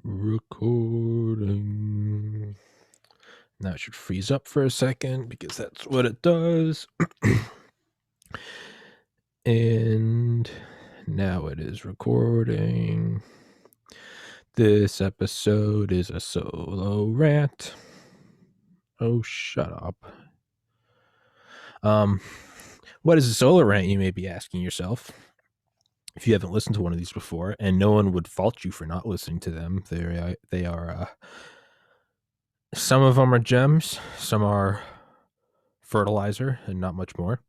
Recording. Now it should freeze up for a second because that's what it does. And now it is recording. This episode is a solo rant. Oh, shut up. What is a solo rant, you may be asking yourself? If you haven't listened to one of these before, and no one would fault you for not listening to them, they are some of them are gems, some are fertilizer, and not much more.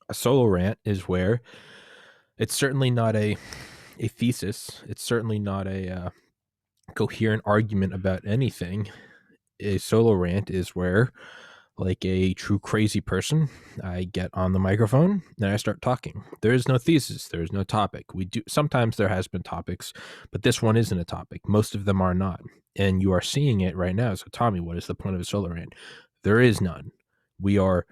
A solo rant is where it's certainly not a thesis. It's certainly not a coherent argument about anything. A solo rant is where, like a true crazy person, I get on the microphone and I start talking. There is no thesis. There is no topic. Sometimes there has been topics, but this one isn't a topic. Most of them are not. And you are seeing it right now. So Tommy, what is the point of a solo rant? There is none. We are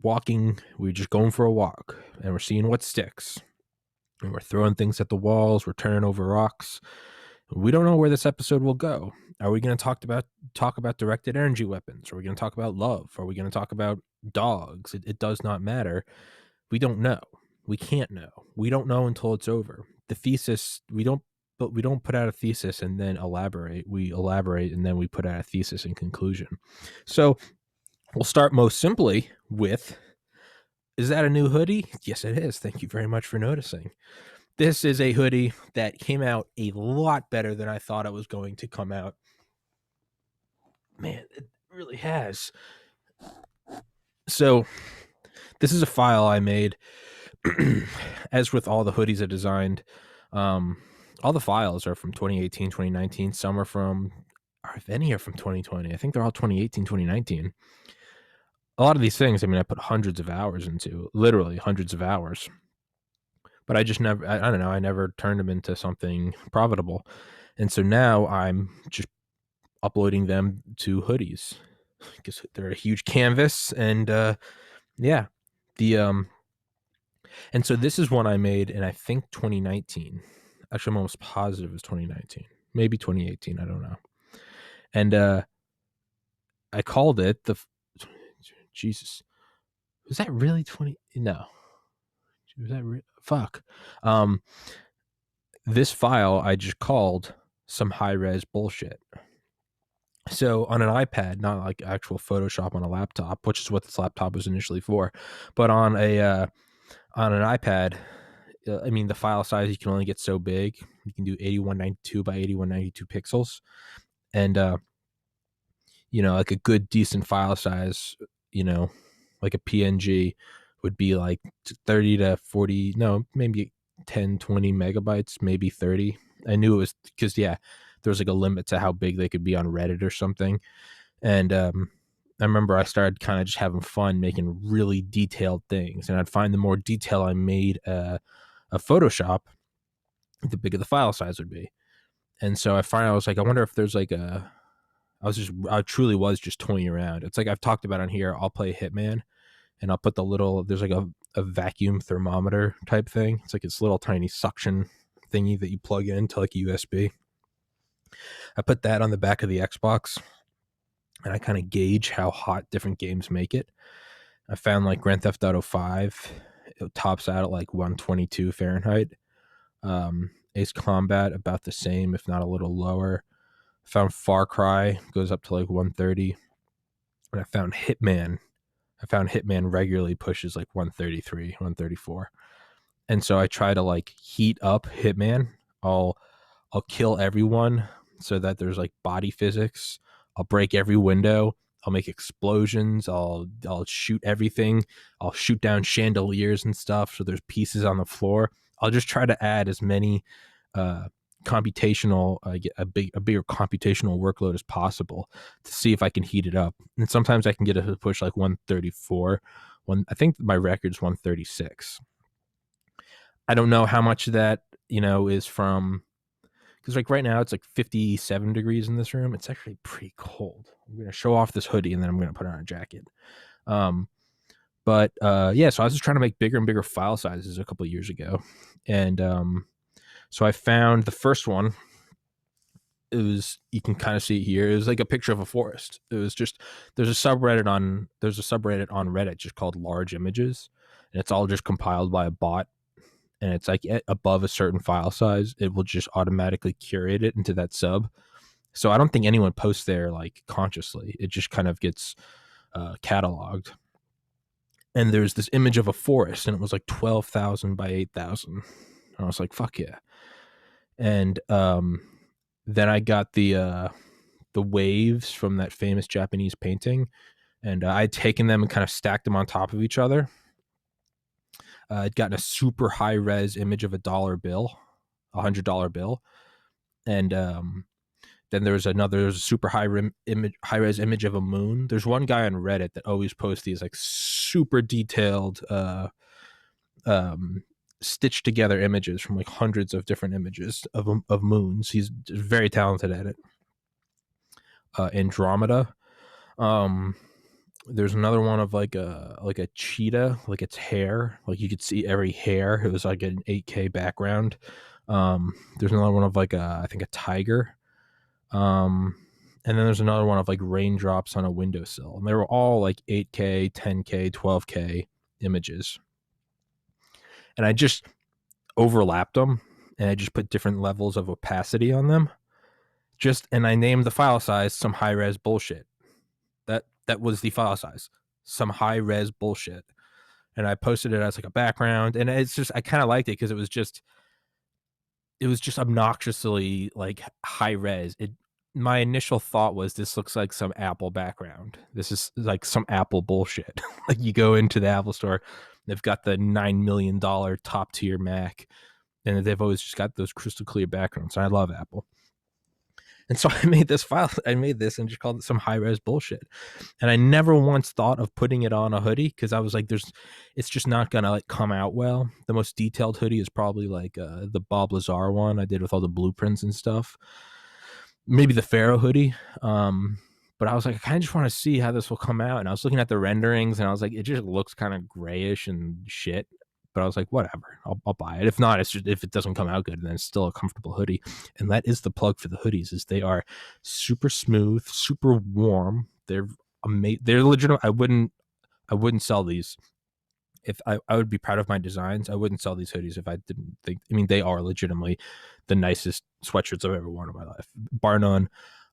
walking. We're just going for a walk and we're seeing what sticks. And we're throwing things at the walls. We're turning over rocks. We don't know where this episode will go. Are we going to talk about directed energy weapons? Are we going to talk about love? Are we going to talk about dogs? It does not matter. We don't know. We can't know. We don't know until it's over. The thesis, we don't put out a thesis and then elaborate. We elaborate and then we put out a thesis and conclusion. So we'll start most simply with, is that a new hoodie? Yes, it is. Thank you very much for noticing. This is a hoodie that came out a lot better than I thought it was going to come out. Man, it really has. So this is a file I made. As with all the hoodies I designed, all the files are from 2018, 2019. Some are from, or if any are from 2020. I think they're all 2018, 2019. A lot of these things, I mean, I put hundreds of hours into, literally hundreds of hours. But I just never, I don't know, I never turned them into something profitable. And so now I'm just uploading them to hoodies because they're a huge canvas. And yeah, and so this is one I made in, I think, 2019. Actually, I'm almost positive it was 2019, maybe 2018. I don't know. And I called it Jesus. Was that really 20? No. Was that fuck? This file I just called some high res bullshit. So on an iPad, not like actual Photoshop on a laptop, which is what this laptop was initially for, but on an iPad, I mean, the file size, you can only get so big. You can do 8192 by 8192 pixels. And, like a good, decent file size, like a PNG would be like 30 to 40, no, maybe 10, 20 megabytes, maybe 30. I knew it was because, there was like a limit to how big they could be on Reddit or something. And I remember I started kind of just having fun making really detailed things. And I'd find the more detail I made a Photoshop, the bigger the file size would be. And so I was like, I wonder if there's like I truly was just toying around. It's like I've talked about on here, I'll play Hitman and I'll put there's like a vacuum thermometer type thing. It's like this little tiny suction thingy that you plug into like a USB. I put that on the back of the Xbox and I kind of gauge how hot different games make it. I found like Grand Theft Auto 5, it tops out at like 122 Fahrenheit. Ace Combat, about the same, if not a little lower. I found Far Cry goes up to like 130. And I found Hitman regularly pushes like 133, 134. And so I try to like heat up Hitman. I'll kill everyone so that there's like body physics. I'll break every window. I'll make explosions. I'll shoot everything. I'll shoot down chandeliers and stuff so there's pieces on the floor. I'll just try to add as many computational, a bigger computational workload as possible to see if I can heat it up. And sometimes I can get it to push like 134. I think my record's 136. I don't know how much of that, is from, because like right now it's like 57 degrees in this room. It's actually pretty cold. I'm going to show off this hoodie and then I'm going to put on a jacket. So I was just trying to make bigger and bigger file sizes a couple of years ago. And so I found the first one it was, you can kind of see it here. It was like a picture of a forest. It was just, there's a subreddit on Reddit just called Large Images, and it's all just compiled by a bot. And it's like above a certain file size, it will just automatically curate it into that sub. So I don't think anyone posts there like consciously. It just kind of gets cataloged. And there's this image of a forest, and it was like 12,000 by 8,000. I was like, fuck yeah. And then I got the waves from that famous Japanese painting, and I'd taken them and kind of stacked them on top of each other. I'd gotten a super high res image of $1 bill, $100 bill, and then there's a super high res image of a moon. There's one guy on Reddit that always posts these like super detailed stitched together images from like hundreds of different images of moons. He's very talented at it. Andromeda. There's another one of like a cheetah, like its hair, like you could see every hair. It was like an 8K background. There's another one of like I think a tiger. And then there's another one of like raindrops on a windowsill, and they were all like 8K, 10K, 12K images. And I just overlapped them, and I just put different levels of opacity on them. And I named the file size some high res bullshit. That was the file size, some high res bullshit. And I posted it as like a background, and it's just, I kind of liked it because it was just obnoxiously like high res. My initial thought was, this looks like some Apple background. This is like some Apple bullshit. Like you go into the Apple store, they've got the $9 million top tier Mac, and they've always just got those crystal clear backgrounds. And I love Apple. And so I made this and just called it some high res bullshit. And I never once thought of putting it on a hoodie, because I was like, it's just not gonna like come out well. The most detailed hoodie is probably like the Bob Lazar one I did with all the blueprints and stuff. Maybe the Pharaoh hoodie. But I was like, I kind of just want to see how this will come out. And I was looking at the renderings, and I was like, it just looks kind of grayish and shit. But I was like, whatever, I'll buy it. If not, it's just, if it doesn't come out good, then it's still a comfortable hoodie. And that is the plug for the hoodies, is they are super smooth, super warm. They're amazing. They're legitimate. I wouldn't sell these. If I would be proud of my designs. I wouldn't sell these hoodies if I didn't think, I mean, they are legitimately the nicest sweatshirts I've ever worn in my life. Bar none.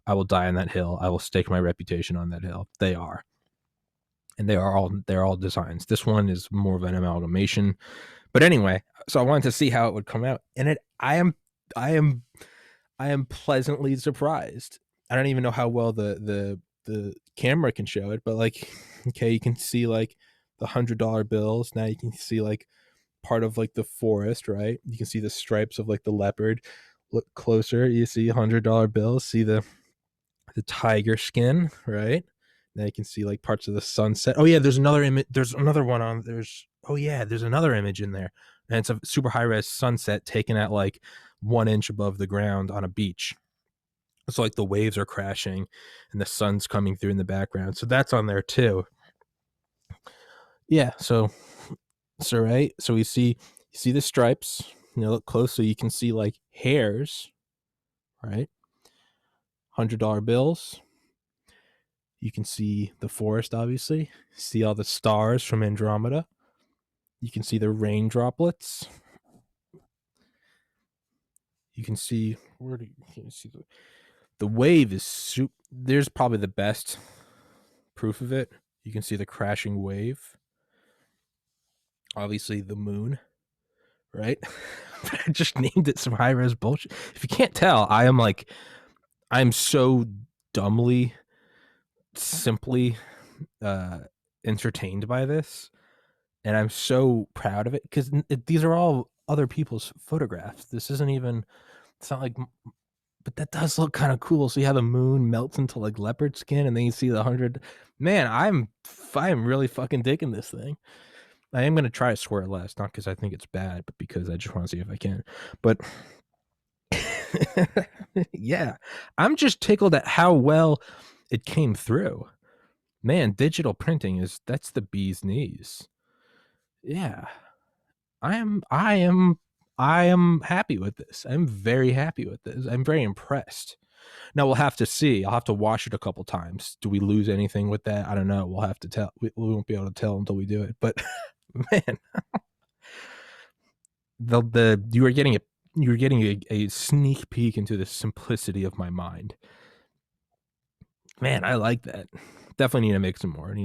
I will die on that hill. I will stake my reputation on that hill. They are. And they're all designs. This one is more of an amalgamation. But anyway, so I wanted to see how it would come out. And I am pleasantly surprised. I don't even know how well the camera can show it, but like, okay, you can see like the $100 bills. Now you can see like part of like the forest, right? You can see the stripes of like the leopard. Look closer, you see $100 bills, see the tiger skin, right? Now you can see like parts of the sunset. Oh yeah, there's another image. There's another one on. There's another image in there, and it's a super high res sunset taken at like 1 inch above the ground on a beach. So like the waves are crashing, and the sun's coming through in the background. So that's on there too. Yeah. So right. So you see the stripes. You know, look close so you can see like hairs, right? $100 bills. You can see the forest, obviously. See all the stars from Andromeda. You can see the rain droplets. You can see, the wave is super. There's probably the best proof of it. You can see the crashing wave. Obviously the moon, right? I just named it some high res bullshit. If you can't tell, I'm so dumbly, simply entertained by this, and I'm so proud of it, because these are all other people's photographs. This isn't even, it's not like, but that does look kind of cool. See how the moon melts into like leopard skin, and then you see the 100. Man, I'm really fucking digging this thing. I am gonna try to swear less, not because I think it's bad, but because I just want to see if I can. But yeah, I'm just tickled at how well it came through. Man, digital printing that's the bee's knees. Yeah. I am happy with this. I'm very happy with this. I'm very impressed. Now we'll have to see. I'll have to wash it a couple times. Do we lose anything with that? I don't know. We'll have to tell. We won't be able to tell until we do it. But man, you were getting a sneak peek into the simplicity of my mind. Man, I like that. Definitely need to make some more.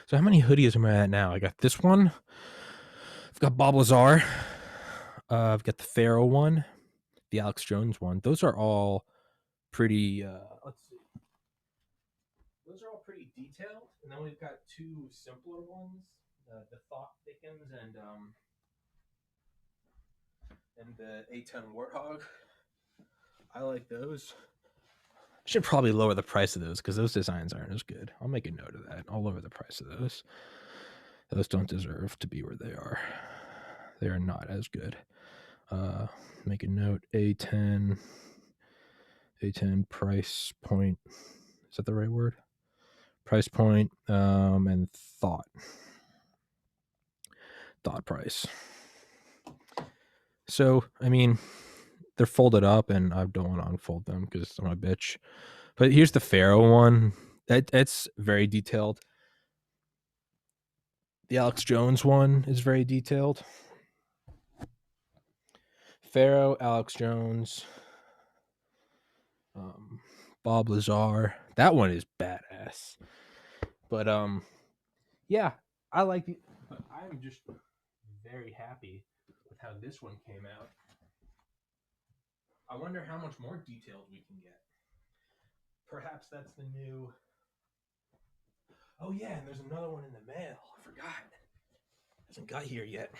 So how many hoodies am I at now? I got this one. I've got Bob Lazar. I've got the Pharaoh one, the Alex Jones one. Those are all pretty. Let's see. Those are all pretty detailed, and then we've got two simpler ones. The Thought Thickens and the A10 Warthog. I like those. Should probably lower the price of those because those designs aren't as good. I'll make a note of that. I'll lower the price of those. Those don't deserve to be where they are. They are not as good. Make a note. A10 price point. Is that the right word? Price point and thought price. So, I mean, they're folded up, and I don't want to unfold them because I'm a bitch. But here's the Pharaoh one. It's very detailed. The Alex Jones one is very detailed. Pharaoh, Alex Jones, Bob Lazar. That one is badass. But yeah, I like it. But I'm just very happy with how this one came out. I wonder how much more detailed we can get. Perhaps that's the new. Oh yeah, and there's another one in the mail. I forgot. Hasn't got here yet.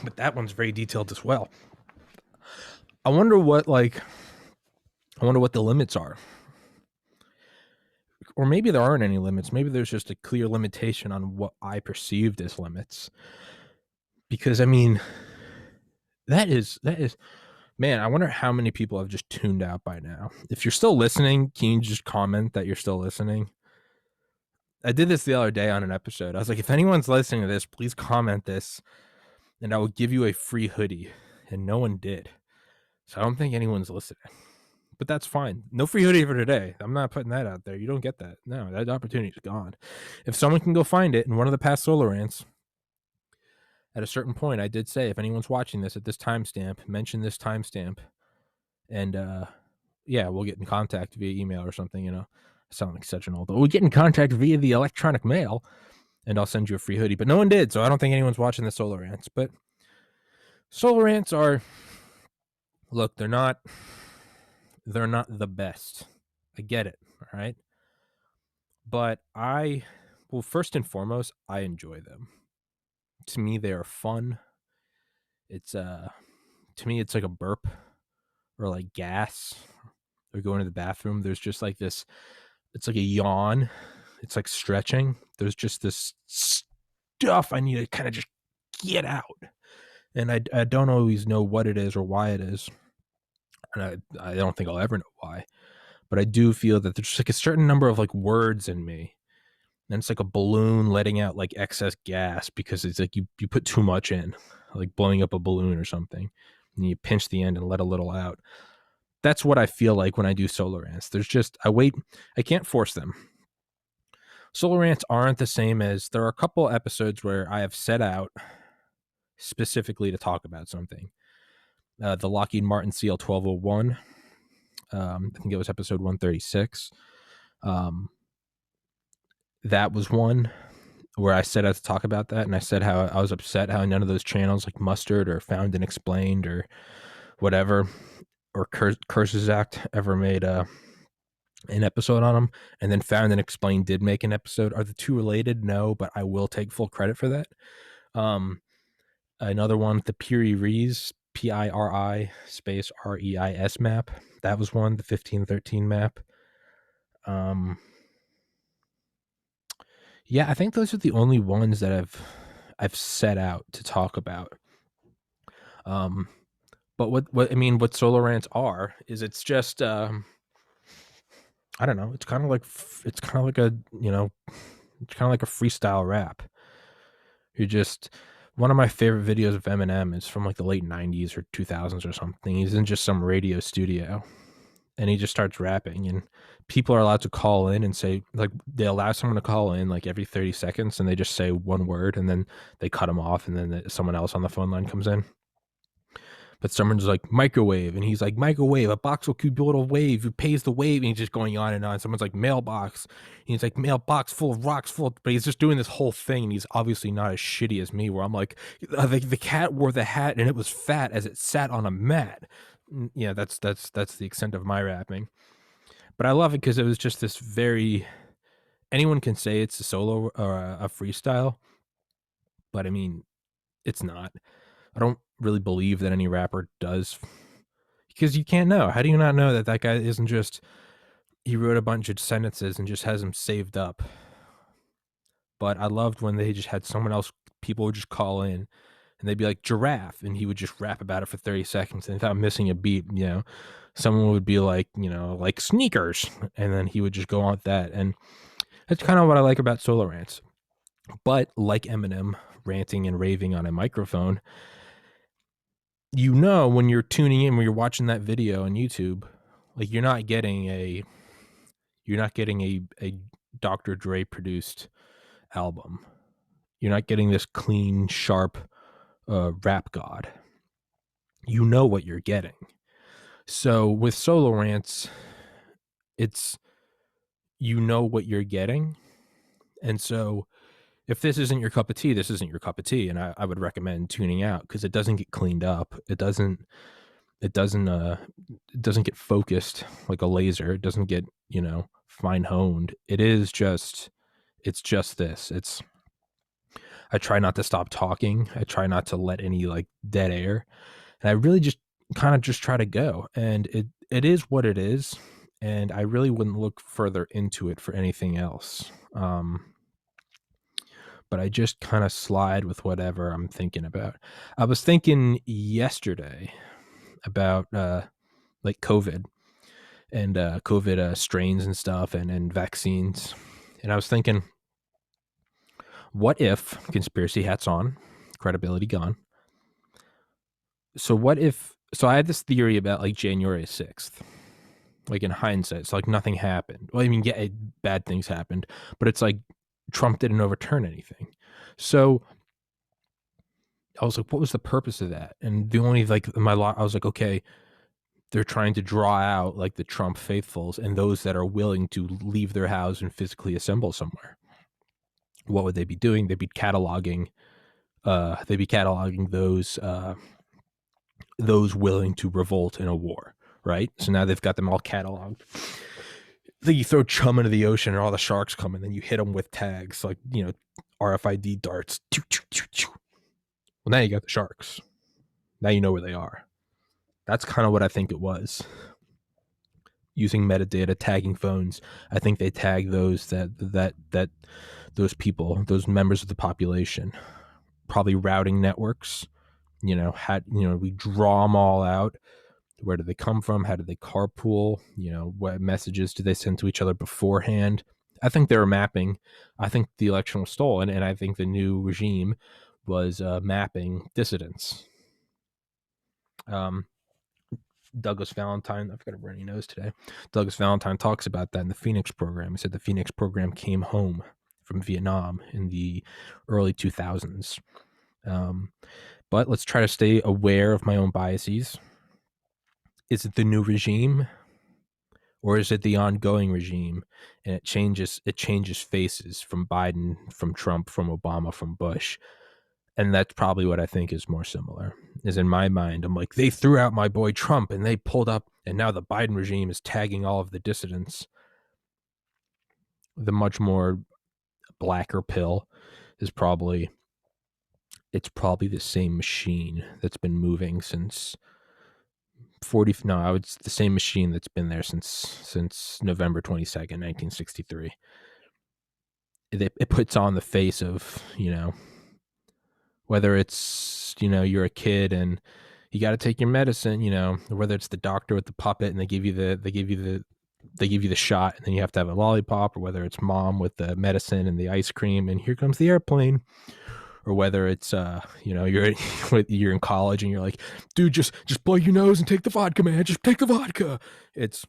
But that one's very detailed as well. I wonder what the limits are. Or maybe there aren't any limits. Maybe there's just a clear limitation on what I perceived as limits. Because I mean, that is man, I wonder how many people have just tuned out by now. If you're still listening, can you just comment that you're still listening? I did this the other day on an episode. I was like, if anyone's listening to this, please comment this, and I will give you a free hoodie. And no one did. So I don't think anyone's listening. But that's fine. No free hoodie for today. I'm not putting that out there. You don't get that. No, that opportunity's gone. If someone can go find it in one of the past solo rants, at a certain point, I did say, if anyone's watching this at this timestamp, mention this timestamp, and yeah, we'll get in contact via email or something. I sound like such an old. We'll get in contact via the electronic mail, and I'll send you a free hoodie. But no one did, so I don't think anyone's watching the solo rants. But solo rants are, look, they're not the best. I get it, all right? But first and foremost, I enjoy them. To me, they are fun. It's to me, it's like a burp or like gas or going to the bathroom. There's just like this, it's like a yawn. It's like stretching. There's just this stuff I need to kind of just get out. And I don't always know what it is or why it is. And I don't think I'll ever know why. But I do feel that there's like a certain number of like words in me. And it's like a balloon letting out like excess gas because it's like you put too much in, like blowing up a balloon or something. And you pinch the end and let a little out. That's what I feel like when I do solo rants. I can't force them. Solo rants aren't the same as, there are a couple episodes where I have set out specifically to talk about something. The Lockheed Martin CL-1201. I think it was episode 136. That was one where I set out to talk about that, and I said how I was upset how none of those channels like Mustard or Found and Explained or whatever, or Curses Act ever made an episode on them. And then Found and Explained did make an episode. Are the two related? No, but I will take full credit for that. Another one, the Piri Reis, PIRI space REIS map. That was one, the 1513 map. Yeah, I think those are the only ones that I've set out to talk about. But what solo rants are is it's just I don't know. It's kind of like a freestyle rap. One of my favorite videos of Eminem is from like the late 90s or 2000s or something. He's in just some radio studio, and he just starts rapping, and people are allowed to call in and say, like, they allow someone to call in like every 30 seconds, and they just say one word, and then they cut him off, and then someone else on the phone line comes in. But someone's like, microwave, and he's like, microwave, a box will cube a wave, who pays the wave, and he's just going on and on. Someone's like, mailbox, and he's like, mailbox full of rocks, but he's just doing this whole thing, and he's obviously not as shitty as me, where I'm like, the cat wore the hat, and it was fat as it sat on a mat. Yeah, that's the extent of my rapping. But I love it because it was just this very, anyone can say it's a solo or a freestyle, but I mean, it's not. I don't really believe that any rapper does, because you can't know. How do you not know that that guy isn't just, he wrote a bunch of sentences and just has them saved up? But I loved when they just had someone else, people would just call in and they'd be like, giraffe, and he would just rap about it for 30 seconds, and without missing a beat, you know. Someone would be like, you know, like sneakers, and then he would just go on with that. And that's kind of what I like about solo rants. But like Eminem ranting and raving on a microphone, you know, when you're tuning in, when you're watching that video on YouTube, like you're not getting a Dr. Dre produced album. You're not getting this clean, sharp rap god. You know what you're getting. So with solo rants, it's, you know what you're getting. And so if this isn't your cup of tea, this isn't your cup of tea. And I would recommend tuning out, because it doesn't get cleaned up. It doesn't get focused like a laser. It doesn't get, you know, fine honed. It's just this. I try not to stop talking. I try not to let any like dead air. And I really just kind of just try to go. And it is what it is. And I really wouldn't look further into it for anything else. But I just kind of slide with whatever I'm thinking about. I was thinking yesterday about like COVID and COVID strains and stuff, and vaccines. And I was thinking, what if, conspiracy hats on, credibility gone. So what if, so I had this theory about like January 6th, like in hindsight, it's like nothing happened. Well, I mean, yeah, bad things happened, but it's like Trump didn't overturn anything. So I was like, what was the purpose of that? And the only, like, I was like, okay, they're trying to draw out like the Trump faithfuls and those that are willing to leave their house and physically assemble somewhere. What would they be doing? They'd be cataloging those willing to revolt in a war, right? So now they've got them all cataloged. Then you throw chum into the ocean and all the sharks come, and then you hit them with tags like, you know, RFID darts. Well, now you got the sharks. Now you know where they are. That's kind of what I think it was. Using metadata, tagging phones. I think they tag those that those people, those members of the population. Probably routing networks. You know, we draw them all out. Where do they come from? How do they carpool? You know, what messages do they send to each other beforehand? I think they were mapping. I think the election was stolen, and I think the new regime was mapping dissidents. Douglas Valentine, I've got a runny nose today. Douglas Valentine talks about that in the Phoenix program. He said the Phoenix program came home from Vietnam in the early 2000s. But let's try to stay aware of my own biases. Is it the new regime, or is it the ongoing regime? And it changes faces from Biden, from Trump, from Obama, from Bush. And that's probably what I think is more similar. Is in my mind, I'm like, they threw out my boy Trump and they pulled up, and now the Biden regime is tagging all of the dissidents. The much more blacker pill is probably the same machine that's been moving since it's the same machine that's been there since November 22nd, 1963. It puts on the face of, you know, whether it's, you know, you're a kid and you got to take your medicine, you know, or whether it's the doctor with the puppet and they give you the shot and then you have to have a lollipop, or whether it's mom with the medicine and the ice cream and here comes the airplane, or whether it's you know, you're in college and you're like, dude, just blow your nose and take the vodka, man, just take the vodka. It's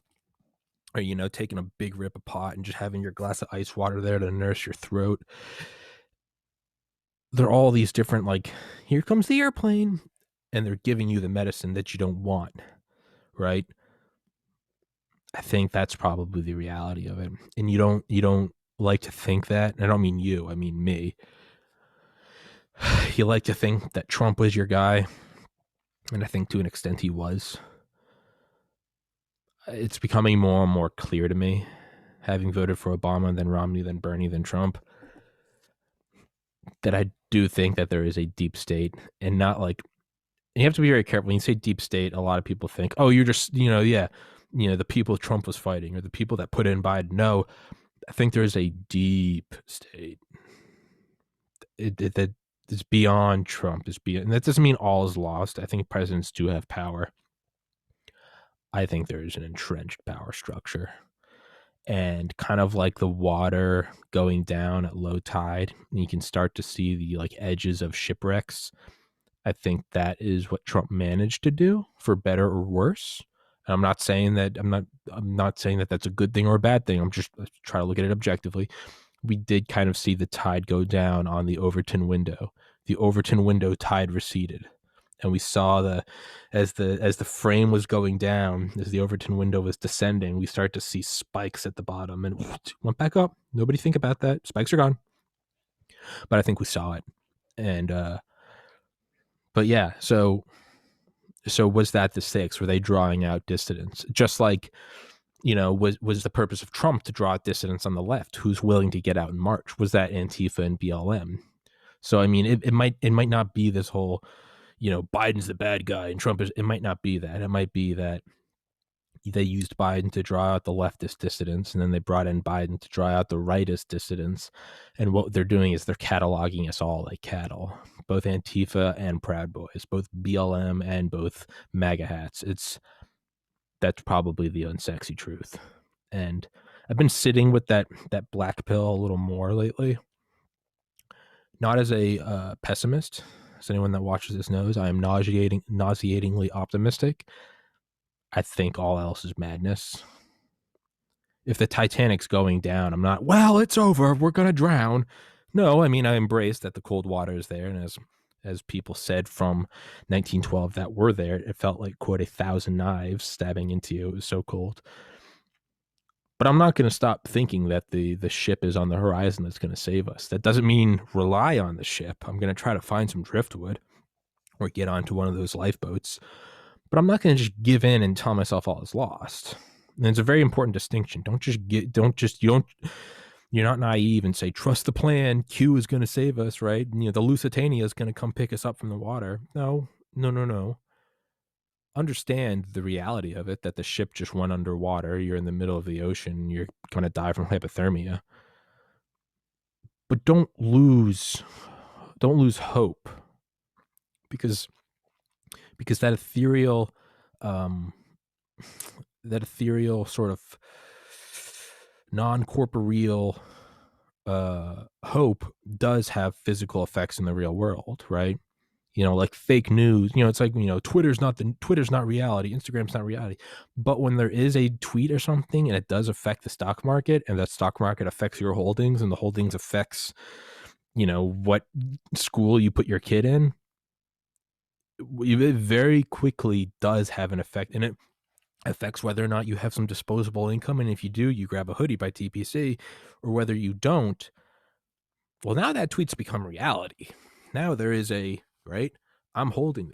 or, taking a big rip of pot and just having your glass of ice water there to nurse your throat. They're all these different, like, here comes the airplane, and they're giving you the medicine that you don't want, right? I think that's probably the reality of it. And you don't like to think that. And I don't mean you, I mean me. You like to think that Trump was your guy, and I think to an extent he was. It's becoming more and more clear to me, having voted for Obama, then Romney, then Bernie, then Trump, that I do think that there is a deep state, and not like, and you have to be very careful when you say deep state. A lot of people think, oh, you're just, the people Trump was fighting or the people that put in Biden. No, I think there's a deep state that is beyond Trump. And that doesn't mean all is lost. I think presidents do have power. I think there is an entrenched power structure, and kind of like the water going down at low tide, and you can start to see the like edges of shipwrecks. I think that is what Trump managed to do, for better or worse. And I'm not saying that that's a good thing or a bad thing. I'm just trying to look at it objectively. We did kind of see the tide go down on the Overton window. The Overton window tide receded, and we saw as the frame was going down, as the Overton window was descending, we start to see spikes at the bottom, and went back up. Nobody think about that. Spikes are gone. But I think we saw it. And but yeah, so was that the stakes? Were they drawing out dissidents? Just like, was the purpose of Trump to draw out dissidents on the left who's willing to get out and march? Was that Antifa and BLM? So I mean, it might not be this whole, Biden's the bad guy and Trump is. It might not be that. It might be that they used Biden to draw out the leftist dissidents, and then they brought in Biden to draw out the rightist dissidents. And what they're doing is they're cataloging us all like cattle, both Antifa and Proud Boys, both BLM and both MAGA hats. That's probably the unsexy truth. And I've been sitting with that black pill a little more lately. Not as a pessimist, as anyone that watches this knows, I am nauseatingly optimistic. I think all else is madness. If the Titanic's going down, I'm not, well, it's over, we're going to drown. No, I mean, I embrace that the cold water is there. And as people said from 1912 that were there, it felt like, quote, 1,000 knives stabbing into you. It was so cold. But I'm not going to stop thinking that the ship is on the horizon that's going to save us. That doesn't mean rely on the ship. I'm going to try to find some driftwood or get onto one of those lifeboats. But I'm not going to just give in and tell myself all is lost. And it's a very important distinction. You're not naive and say, trust the plan. Q is going to save us, right? The Lusitania is going to come pick us up from the water. No. Understand the reality of it, that the ship just went underwater. You're in the middle of the ocean. You're going to die from hypothermia. But don't lose hope, because that ethereal sort of non-corporeal hope does have physical effects in the real world, right? Like fake news, it's like, Twitter's not reality, Instagram's not reality. But when there is a tweet or something and it does affect the stock market, and that stock market affects your holdings, and the holdings affects, what school you put your kid in, it very quickly does have an effect. And it affects whether or not you have some disposable income. And if you do, you grab a hoodie by TPC, or whether you don't. Well, now that tweet's become reality. Now there is right? I'm holding,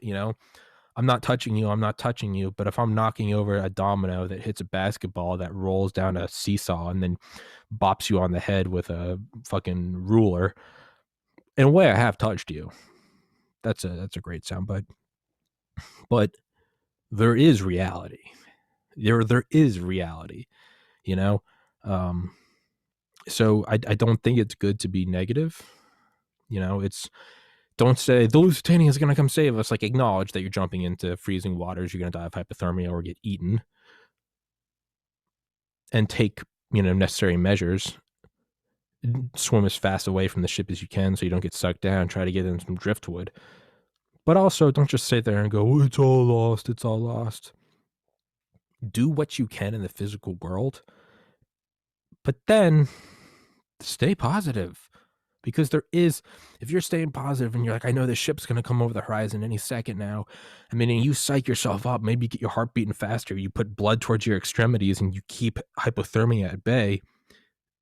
I'm not touching you. But if I'm knocking over a domino that hits a basketball that rolls down a seesaw and then bops you on the head with a fucking ruler, in a way I have touched you. That's a great soundbite. But there is reality. There is reality, So I don't think it's good to be negative. Don't say the Lusitania is going to come save us. Like, acknowledge that you're jumping into freezing waters. You're going to die of hypothermia or get eaten, and take, necessary measures. Swim as fast away from the ship as you can so you don't get sucked down. Try to get in some driftwood. But also, don't just sit there and go, oh, it's all lost. It's all lost. do what you can in the physical world, but then stay positive. Because there is, if you're staying positive and you're like, I know the ship's going to come over the horizon any second now. I mean, and you psych yourself up, maybe you get your heart beating faster, you put blood towards your extremities and you keep hypothermia at bay.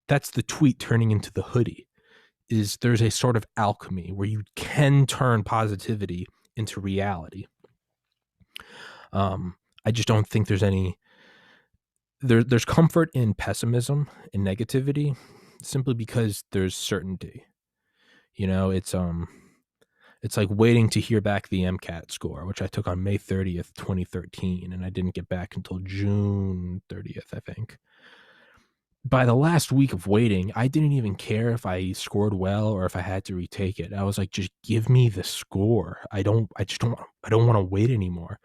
That's the tweet turning into the hoodie. Is there's a sort of alchemy where you can turn positivity into reality. I just don't think there's any, there's comfort in pessimism and negativity simply because there's certainty. You know, it's like waiting to hear back the MCAT score, which I took on May 30th, 2013, and I didn't get back until June 30th, I think. By the last week of waiting, I didn't even care if I scored well or if I had to retake it. I was like, just give me the score. I don't want to wait anymore.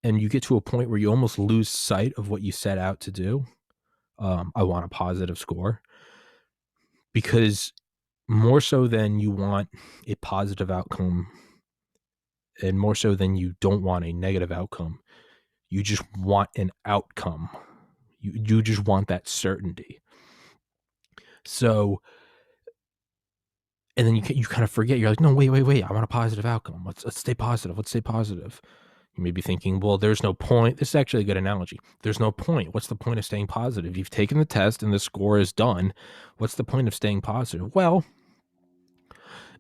And you get to a point where you almost lose sight of what you set out to do. I want a positive score, because more so than you want a positive outcome and more so than you don't want a negative outcome, you just want an outcome. You just want that certainty. So, and then you kind of forget. You're like, no, wait. I want a positive outcome. Let's stay positive. Let's stay positive. You may be thinking, well, there's no point. This is actually a good analogy. There's no point. What's the point of staying positive? You've taken the test and the score is done. What's the point of staying positive? Well,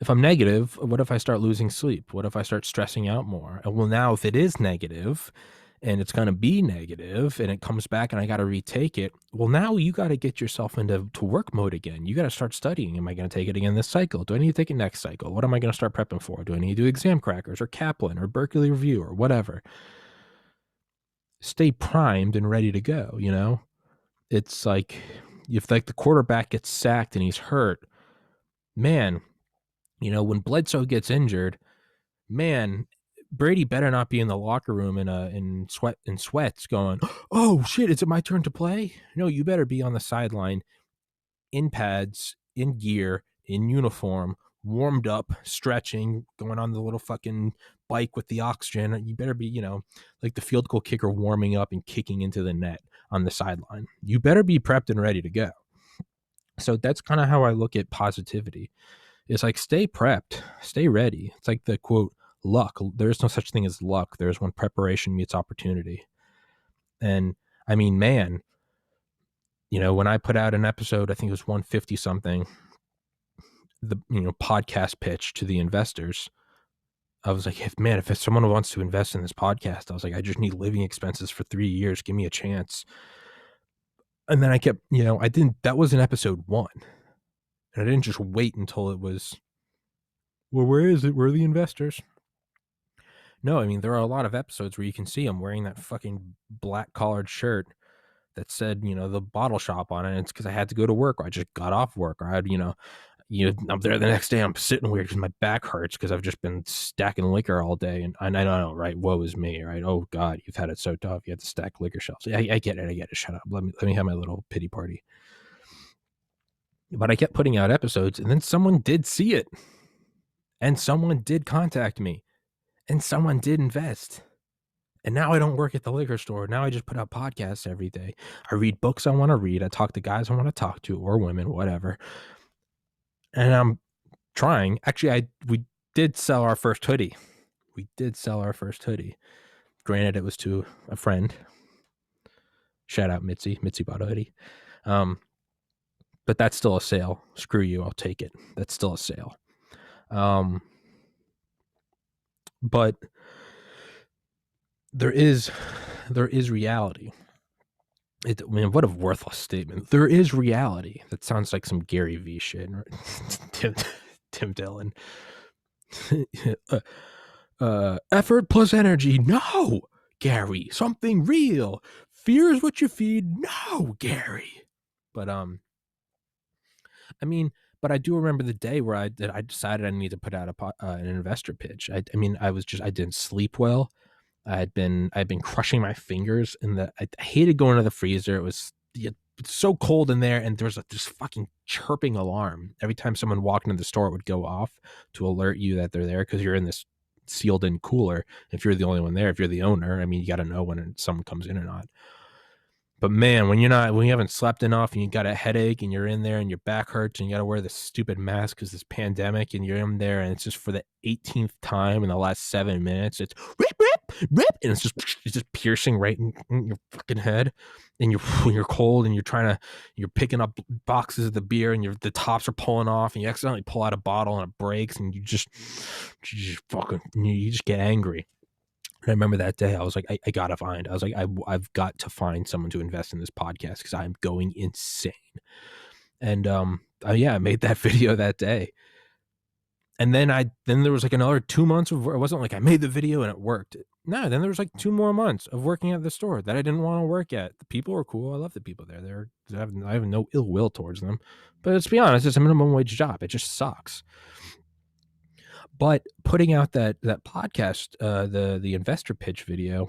if I'm negative, what if I start losing sleep? What if I start stressing out more? And well, now if it is negative and it's going to be negative and it comes back and I got to retake it, well, now you got to get yourself into work mode again. You got to start studying. Am I going to take it again this cycle? Do I need to take it next cycle? What am I going to start prepping for? Do I need to do exam crackers or Kaplan or Berkeley Review or whatever? Stay primed and ready to go, you know? It's like if like the quarterback gets sacked and he's hurt, man, you know, when Bledsoe gets injured, man, Brady better not be in the locker room in sweats going, oh shit, is it my turn to play? No, you better be on the sideline in pads, in gear, in uniform, warmed up, stretching, going on the little fucking bike with the oxygen. You better be, you know, like the field goal kicker warming up and kicking into the net on the sideline. You better be prepped and ready to go. So that's kind of how I look at positivity. It's like, stay prepped, stay ready. It's like the quote, luck. There is no such thing as luck. There's when preparation meets opportunity. And I mean, man, you know, when I put out an episode, I think it was 150 something, the, you know, podcast pitch to the investors, I was like, if someone wants to invest in this podcast, I was like, I just need living expenses for 3 years. Give me a chance. And then I kept, you know, that was in episode 1. And I didn't just wait until it was, well, where is it? Where are the investors? No, I mean, there are a lot of episodes where you can see him wearing that fucking black collared shirt that said, you know, the bottle shop on it. And it's because I had to go to work, or I just got off work, or I had, I'm there the next day. I'm sitting weird because my back hurts because I've just been stacking liquor all day. And I don't know, right? Woe is me, right? Oh God, you've had it so tough. You had to stack liquor shelves. I get it. Shut up. Let me have my little pity party. But I kept putting out episodes, and then someone did see it, and someone did contact me, and someone did invest. And now I don't work at the liquor store. Now I just put out podcasts every day. I read books I want to read. I talk to guys I want to talk to, or women, whatever. And I'm trying. Actually, we did sell our first hoodie. Granted, it was to a friend. Shout out Mitzi. Mitzi bought a hoodie. But that's still a sale. Screw you. I'll take it. That's still a sale. But there is reality. I mean, what a worthless statement. There is reality. That sounds like some Gary V shit. Tim Dillon. Effort plus energy. No, Gary. Something real. Fear is what you feed. No, Gary. But I mean, but I do remember the day where I decided I needed to put out an investor pitch. I didn't sleep well. I'd been crushing my fingers, and I hated going to the freezer. It was so cold in there, and there was this fucking chirping alarm every time someone walked into the store. It would go off to alert you that they're there because you're in this sealed in cooler. If you're the only one there, if you're the owner, I mean, you got to know when someone comes in or not. But man, when you haven't slept enough and you got a headache and you're in there and your back hurts and you got to wear this stupid mask because this pandemic, and you're in there and it's just for the 18th time in the last 7 minutes, it's rip, rip, rip, and it's just piercing right in your fucking head. And you're cold and you're picking up boxes of the beer and the tops are pulling off and you accidentally pull out a bottle and it breaks and you just get angry. And I remember that day, I was like, I gotta find. I was like, I've got to find someone to invest in this podcast because I'm going insane. And I made that video that day. And then there was like another 2 months of it wasn't like I made the video and it worked. No, then there was like 2 more months of working at the store that I didn't want to work at. The people were cool. I love the people there. I have no ill will towards them. But let's be honest, it's a minimum wage job. It just sucks. But putting out that podcast, the investor pitch video,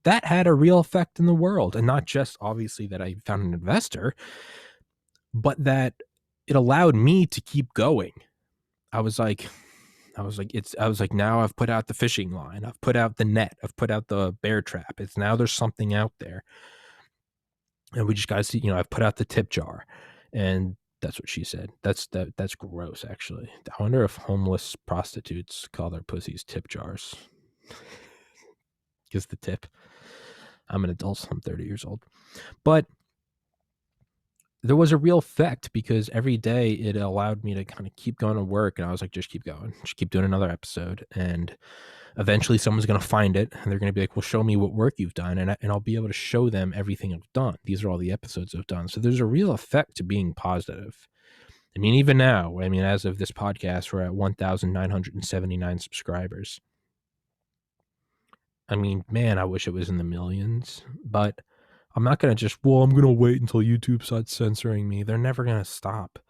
that had a real effect in the world. And not just obviously that I found an investor, but that it allowed me to keep going. I was like, now I've put out the fishing line. I've put out the net. I've put out the bear trap. It's now there's something out there. And we just got to see, I've put out the tip jar. And that's what she said. That's gross, actually. I wonder if homeless prostitutes call their pussies tip jars. Because the tip. I'm an adult, so I'm 30 years old. But there was a real effect because every day it allowed me to kind of keep going to work. And I was like, just keep going. Just keep doing another episode. And eventually someone's going to find it and they're going to be like, well, show me what work you've done. And I'll be able to show them everything I've done. These are all the episodes I've done. So there's a real effect to being positive. I mean, even now, as of this podcast, we're at 1,979 subscribers. I mean, man, I wish it was in the millions, but I'm not going to I'm going to wait until YouTube starts censoring me. They're never going to stop.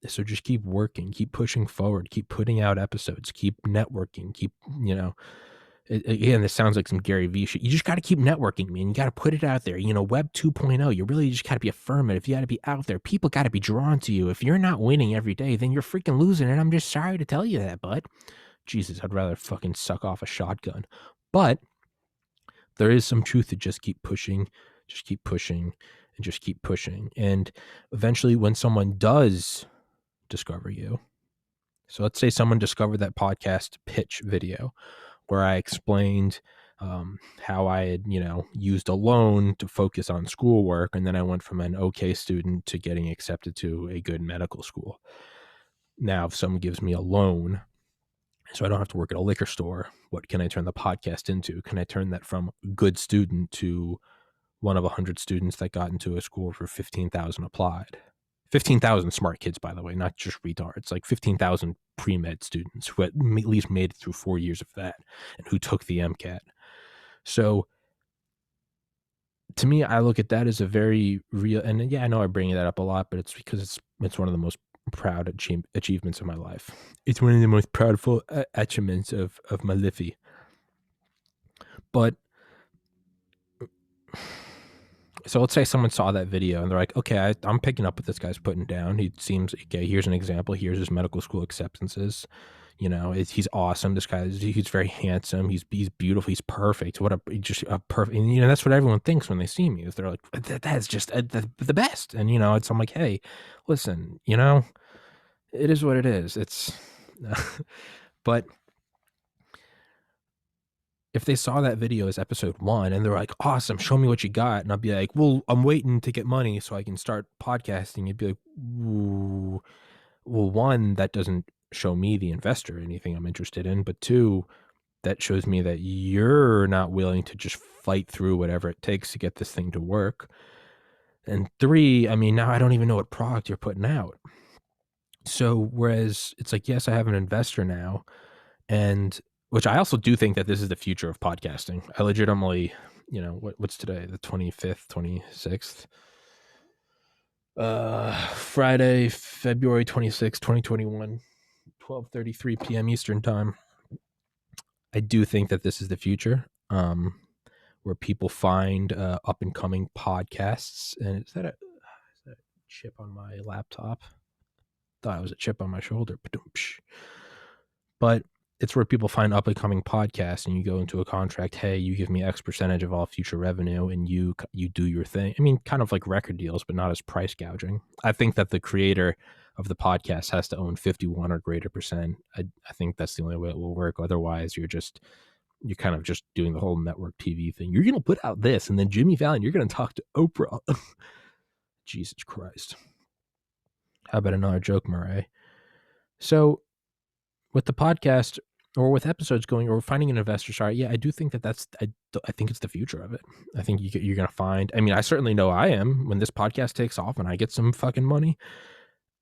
So just keep working, keep pushing forward, keep putting out episodes, keep networking, keep, again, this sounds like some Gary Vee shit. You just got to keep networking, man. You got to put it out there. Web 2.0, you really just got to be affirmative. You got to be out there. People got to be drawn to you. If you're not winning every day, then you're freaking losing. And I'm just sorry to tell you that, bud. Jesus, I'd rather fucking suck off a shotgun. But there is some truth to just keep pushing, and just keep pushing. And eventually when someone does discover you, so let's say someone discovered that podcast pitch video where I explained how I had, used a loan to focus on schoolwork. And then I went from an okay student to getting accepted to a good medical school. Now, if someone gives me a loan, so I don't have to work at a liquor store, what can I turn the podcast into? Can I turn that from good student to one of 100 students that got into a school for 15,000 applied? 15,000 smart kids, by the way, not just retards, like 15,000 pre-med students who at least made it through 4 years of that and who took the MCAT. So to me, I look at that as a very real, and yeah, I know I bring that up a lot, but it's because it's one of the most proud achievements of my life. It's one of the most proudful achievements of my life. But so let's say someone saw that video and they're like, okay, I'm picking up what this guy's putting down. He seems, okay, here's an example. Here's his medical school acceptances. He's awesome. This guy, he's very handsome. He's beautiful. He's perfect. Just a perfect, and that's what everyone thinks when they see me, is they're like, that's just the best. And, I'm like, hey, listen, it is what it is. It's, but if they saw that video as episode 1 and they're like, awesome, show me what you got. And I'll be like, well, I'm waiting to get money so I can start podcasting. You'd be like, ooh. Well, 1, that doesn't show me, the investor, anything I'm interested in. But 2, that shows me that you're not willing to just fight through whatever it takes to get this thing to work. And 3, now I don't even know what product you're putting out. So whereas it's like, yes, I have an investor now, and which I also do think that this is the future of podcasting. I legitimately, what's today? The 25th, 26th? Friday, February 26th, 2021, 12:33 p.m. Eastern time. I do think that this is the future, where people find up and coming podcasts. And is that a chip on my laptop? Thought it was a chip on my shoulder. But it's where people find up and coming podcasts, and you go into a contract. Hey, you give me X percentage of all future revenue, and you do your thing. I mean, kind of like record deals, but not as price gouging. I think that the creator of the podcast has to own 51 or greater percent. I think that's the only way it will work. Otherwise, you're kind of just doing the whole network TV thing. You're going to put out this, and then Jimmy Fallon, you're going to talk to Oprah. Jesus Christ. How about another joke, Murray? So with the podcast or with episodes going or finding an investor, I do think I think it's the future of it. I think you're going to find, I mean, I certainly know I am when this podcast takes off and I get some fucking money.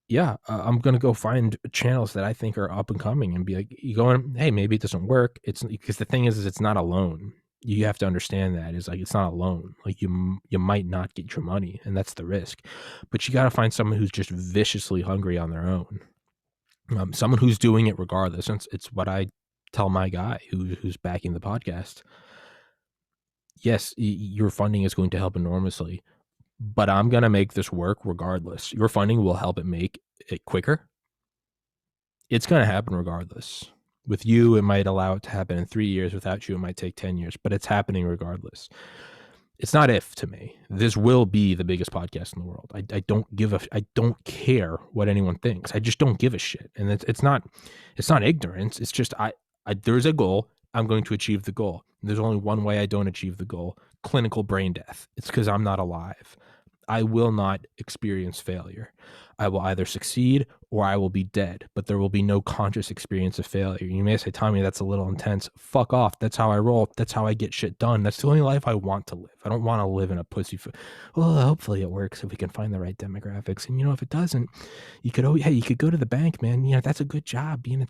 Yeah, I'm going to go find channels that I think are up and coming and be like, you going, hey, maybe it doesn't work. It's because the thing is it's not a loan. You have to understand that is like, it's not a loan. Like you might not get your money, and that's the risk, but you got to find someone who's just viciously hungry on their own. Someone who's doing it regardless. It's what I tell my guy who's backing the podcast. Yes, your funding is going to help enormously, but I'm going to make this work regardless. Your funding will help it make it quicker. It's going to happen regardless. With you, it might allow it to happen in 3 years. Without you, it might take 10 years, but it's happening regardless. It's not if to me. This will be the biggest podcast in the world. I don't care what anyone thinks. I just don't give a shit. And it's not ignorance. It's just there's a goal. I'm going to achieve the goal. There's only one way I don't achieve the goal: clinical brain death. It's because I'm not alive. I will not experience failure. I will either succeed or I will be dead, but there will be no conscious experience of failure. You may say, Tommy, that's a little intense. Fuck off. That's how I roll. That's how I get shit done. That's the only life I want to live. I don't want to live in a pussy. Well, hopefully it works if we can find the right demographics. And, if it doesn't, you could go to the bank, man. That's a good job being a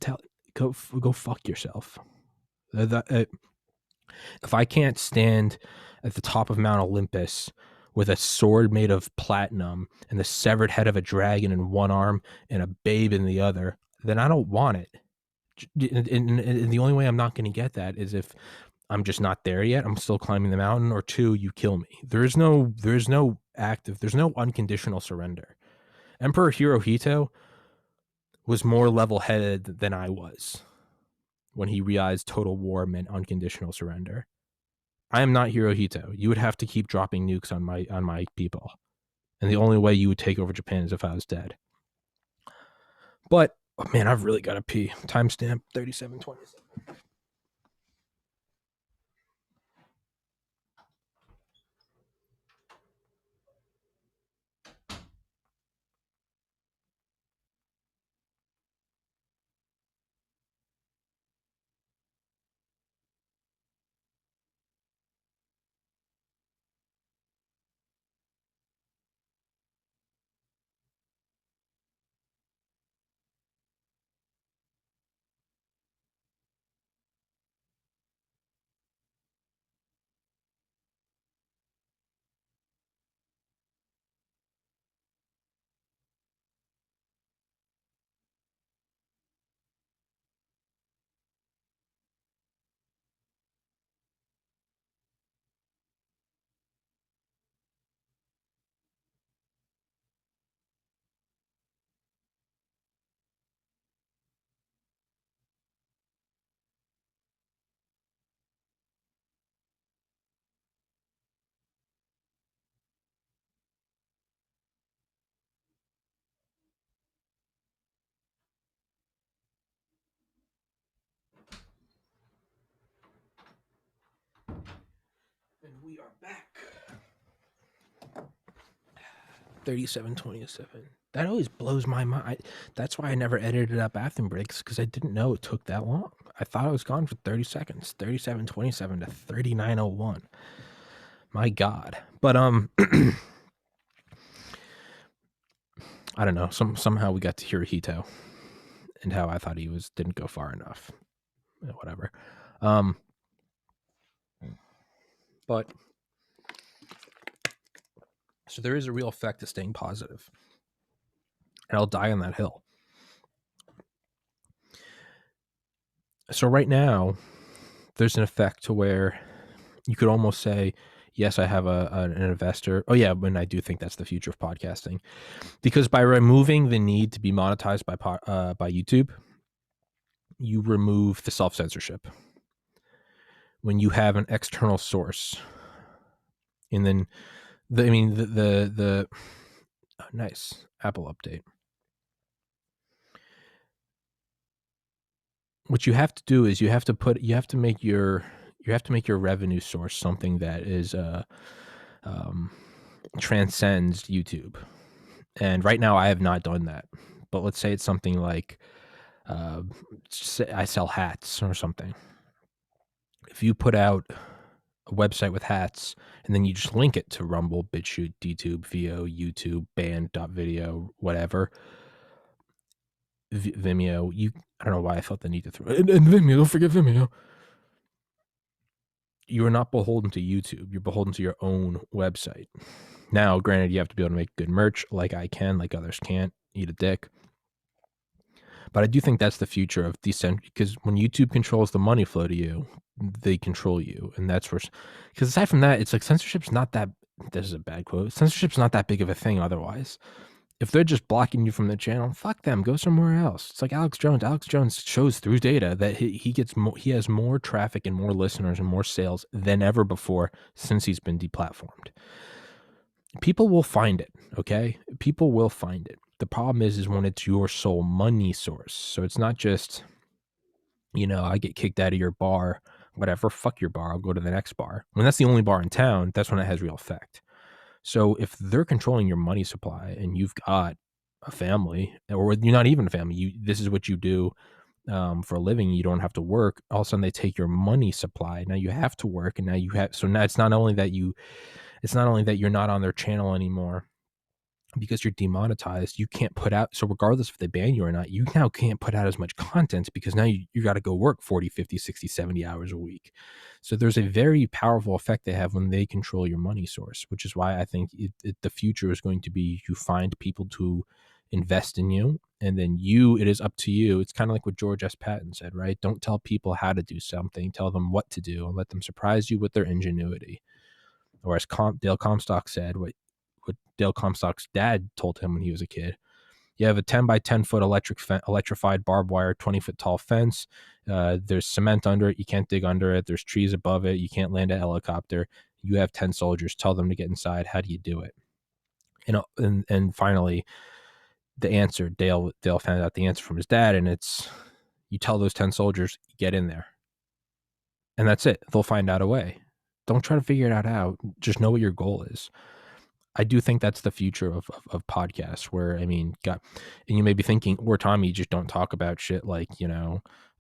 go fuck yourself. If I can't stand at the top of Mount Olympus with a sword made of platinum and the severed head of a dragon in one arm and a babe in the other, then I don't want it. And the only way I'm not going to get that is if I'm just not there yet. I'm still climbing the mountain, or two, you kill me. There's no unconditional surrender. Emperor Hirohito was more level-headed than I was when he realized total war meant unconditional surrender. I am not Hirohito. You would have to keep dropping nukes on my people. And the only way you would take over Japan is if I was dead. But, man, I've really got to pee. Timestamp 37:27. And we are back. 37:27. That always blows my mind. That's why I never edited up bathroom breaks, because I didn't know it took that long. I thought I was gone for 30 seconds. 37:27 to 39:01. My God. But I don't know. Somehow we got to Hirohito and how I thought he didn't go far enough. Whatever. But so there is a real effect to staying positive. And I'll die on that hill. So right now, there's an effect to where you could almost say, yes, I have an investor. Oh yeah, and I do think that's the future of podcasting, because by removing the need to be monetized by YouTube, you remove the self-censorship. When you have an external source, and then the oh, nice Apple update. What you have to do is you have to make your revenue source something that is transcends YouTube. And right now I have not done that. But let's say it's something like I sell hats or something. If you put out a website with hats and then you just link it to Rumble, BitChute, DTube, VO, YouTube, band.video, whatever, Vimeo, I don't know why I felt the need to throw it. And Vimeo, don't forget Vimeo. You are not beholden to YouTube. You're beholden to your own website. Now, granted, you have to be able to make good merch like I can, like others can't. Eat a dick. But I do think that's the future of because when YouTube controls the money flow to you, they control you. And that's where, because aside from that, it's like censorship's not that, this is a bad quote, censorship's not that big of a thing otherwise. If they're just blocking you from the channel, fuck them, go somewhere else. It's like Alex Jones. Alex Jones shows through data that he has more traffic and more listeners and more sales than ever before since he's been deplatformed. People will find it, okay? People will find it. The problem is when it's your sole money source. So it's not just, I get kicked out of your bar, whatever, fuck your bar, I'll go to the next bar. When that's the only bar in town, that's when it has real effect. So if they're controlling your money supply and you've got a family, or you're not even a family, this is what you do for a living, you don't have to work, all of a sudden they take your money supply. Now you have to work, and now now it's not only that you're not on their channel anymore because you're demonetized, you can't put out, so regardless if they ban you or not, you now can't put out as much content because now you got to go work 40, 50, 60, 70 hours a week. So there's a very powerful effect they have when they control your money source, which is why I think the future is going to be you find people to invest in you, and then it is up to you. It's kind of like what George S. Patton said, right? Don't tell people how to do something, tell them what to do, and let them surprise you with their ingenuity. Or as Dale Comstock said, what Dale Comstock's dad told him when he was a kid. You have a 10 by 10 foot electrified barbed wire, 20 foot tall fence. There's cement under it. You can't dig under it. There's trees above it. You can't land a helicopter. You have 10 soldiers. Tell them to get inside. How do you do it? And finally, the answer, Dale found out the answer from his dad, and it's, you tell those 10 soldiers, get in there. And that's it. They'll find out a way. Don't try to figure it out. Just know what your goal is. I do think that's the future of podcasts, where, and you may be thinking, or Tommy, you just don't talk about shit like, you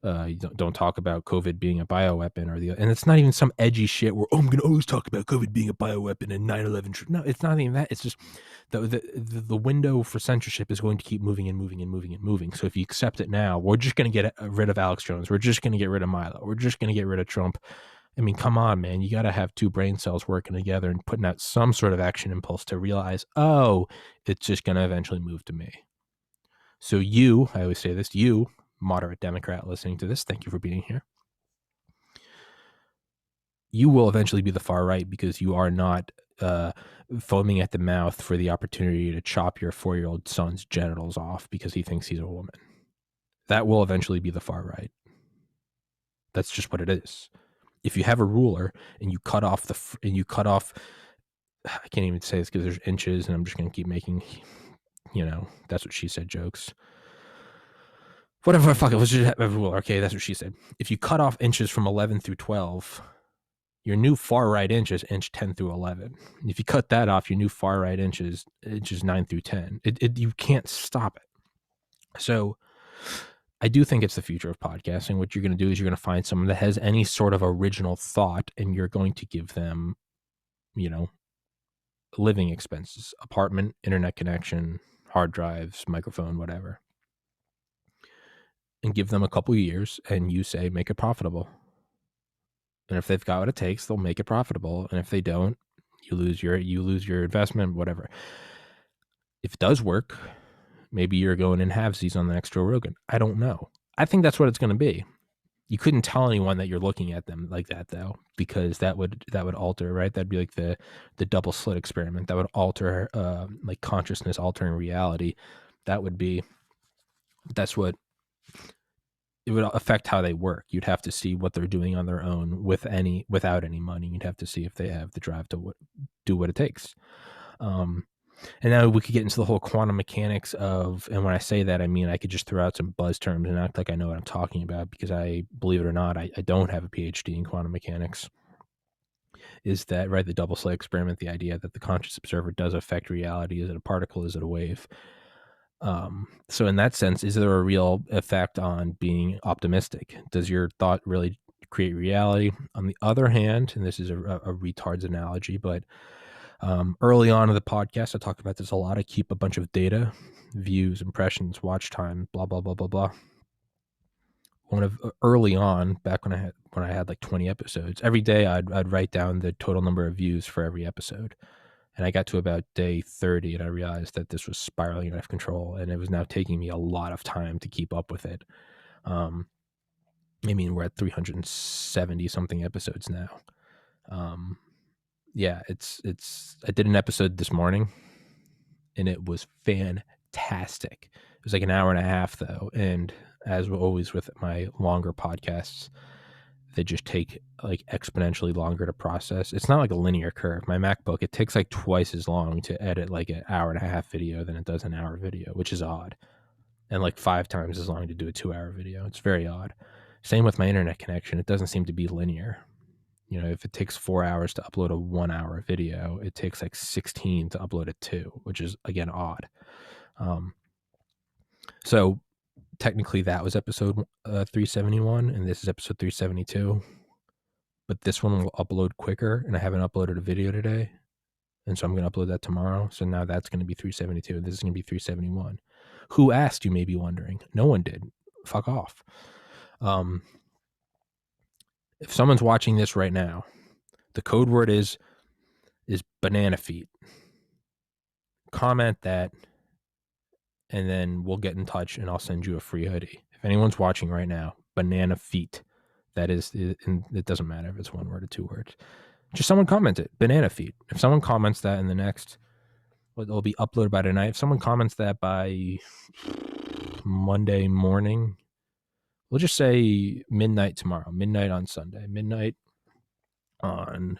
don't talk about COVID being a bioweapon and it's not even some edgy shit where, I'm going to always talk about COVID being a bioweapon and 9/11. No, it's not even that. It's just the window for censorship is going to keep moving and moving and moving and moving. So if you accept it now, we're just going to get rid of Alex Jones. We're just going to get rid of Milo. We're just going to get rid of Trump. Come on, man. You got to have two brain cells working together and putting out some sort of action impulse to realize, it's just going to eventually move to me. So I always say this, you, moderate Democrat listening to this, thank you for being here. You will eventually be the far right because you are not foaming at the mouth for the opportunity to chop your 4-year-old son's genitals off because he thinks he's a woman. That will eventually be the far right. That's just what it is. If you have a ruler and you cut off I can't even say this because there's inches, and I'm just going to keep making, that's what she said jokes. Whatever, fuck it, let's just have a ruler. Okay, that's what she said. If you cut off inches from 11 through 12, your new far right inch is inch 10 through 11. If you cut that off, your new far right inches 9 through 10. You can't stop it. So I do think it's the future of podcasting. What you're going to do is you're going to find someone that has any sort of original thought, and you're going to give them, living expenses, apartment, internet connection, hard drives, microphone, whatever, and give them a couple of years, and you say, make it profitable. And if they've got what it takes, they'll make it profitable. And if they don't, you lose your investment, whatever. If it does work, maybe you're going in halvesies on the next Joe Rogan. I don't know. I think that's what it's going to be. You couldn't tell anyone that you're looking at them like that, though, because that would alter, right? That'd be like the double slit experiment. That would alter like consciousness altering reality. That's what it would affect how they work. You'd have to see what they're doing on their own without any money. You'd have to see if they have the drive to do what it takes. And now we could get into the whole quantum mechanics of, and when I say that, I mean, I could just throw out some buzz terms and act like I know what I'm talking about, because believe it or not, I don't have a PhD in quantum mechanics. Is that right? The double slit experiment, the idea that the conscious observer does affect reality. Is it a particle? Is it a wave? So in that sense, is there a real effect on being optimistic? Does your thought really create reality? On the other hand, and this is a retard's analogy, but early on in the podcast, I talk about this a lot. I keep a bunch of data, views, impressions, watch time, blah, blah, blah, blah, blah. Early on, back when I had like 20 episodes, every day I'd write down the total number of views for every episode. And I got to about day 30 and I realized that this was spiraling out of control, and it was now taking me a lot of time to keep up with it. I mean, we're at 370 something episodes now. Yeah, I did an episode this morning and it was fantastic. It was like an hour and a half though. And as always with my longer podcasts, they just take like exponentially longer to process. It's not like a linear curve. My MacBook, it takes like twice as long to edit like an hour and a half video than it does an hour video, which is odd. And like 5 times as long to do a 2-hour video. It's very odd. Same with my internet connection. It doesn't seem to be linear. You know, if it takes 4 hours to upload a 1-hour video, it takes like 16 to upload a 2, which is again odd. So technically that was episode 371 and this is episode 372, but this one will upload quicker, and I haven't uploaded a video today, and so I'm going to upload that tomorrow. So now that's going to be 372 and this is going to be 371. Who asked, you may be wondering? No one did. Fuck off. If someone's watching this right now, the code word is banana feet. Comment that, and then we'll get in touch and I'll send you a free hoodie. If anyone's watching right now, banana feet. That is, and it doesn't matter if it's 1 word or 2 words. Just someone comment it, banana feet. If someone comments that in the next, it'll be uploaded by tonight. If someone comments that by Monday morning, we'll just say midnight tomorrow, midnight on Sunday, midnight on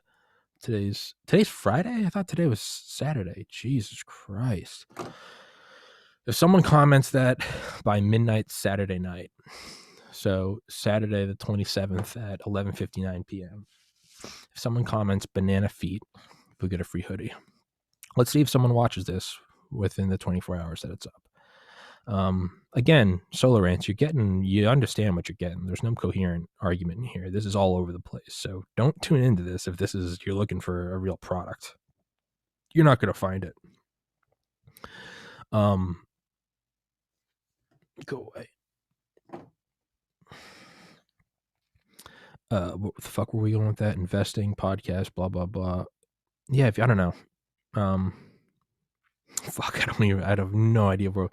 today's Friday. I thought today was Saturday. Jesus Christ. If someone comments that by midnight Saturday night, so Saturday the 27th at 11:59 p.m., if someone comments banana feet, we'll get a free hoodie. Let's see if someone watches this within the 24 hours that it's up. Again, Solar Rants, you understand what you're getting. There's no coherent argument in here. This is all over the place. So don't tune into this if you're looking for a real product. You're not going to find it. Go away. What the fuck were we going with that? Investing, podcast, blah, blah, blah. Yeah, I don't know. Fuck, I have no idea where.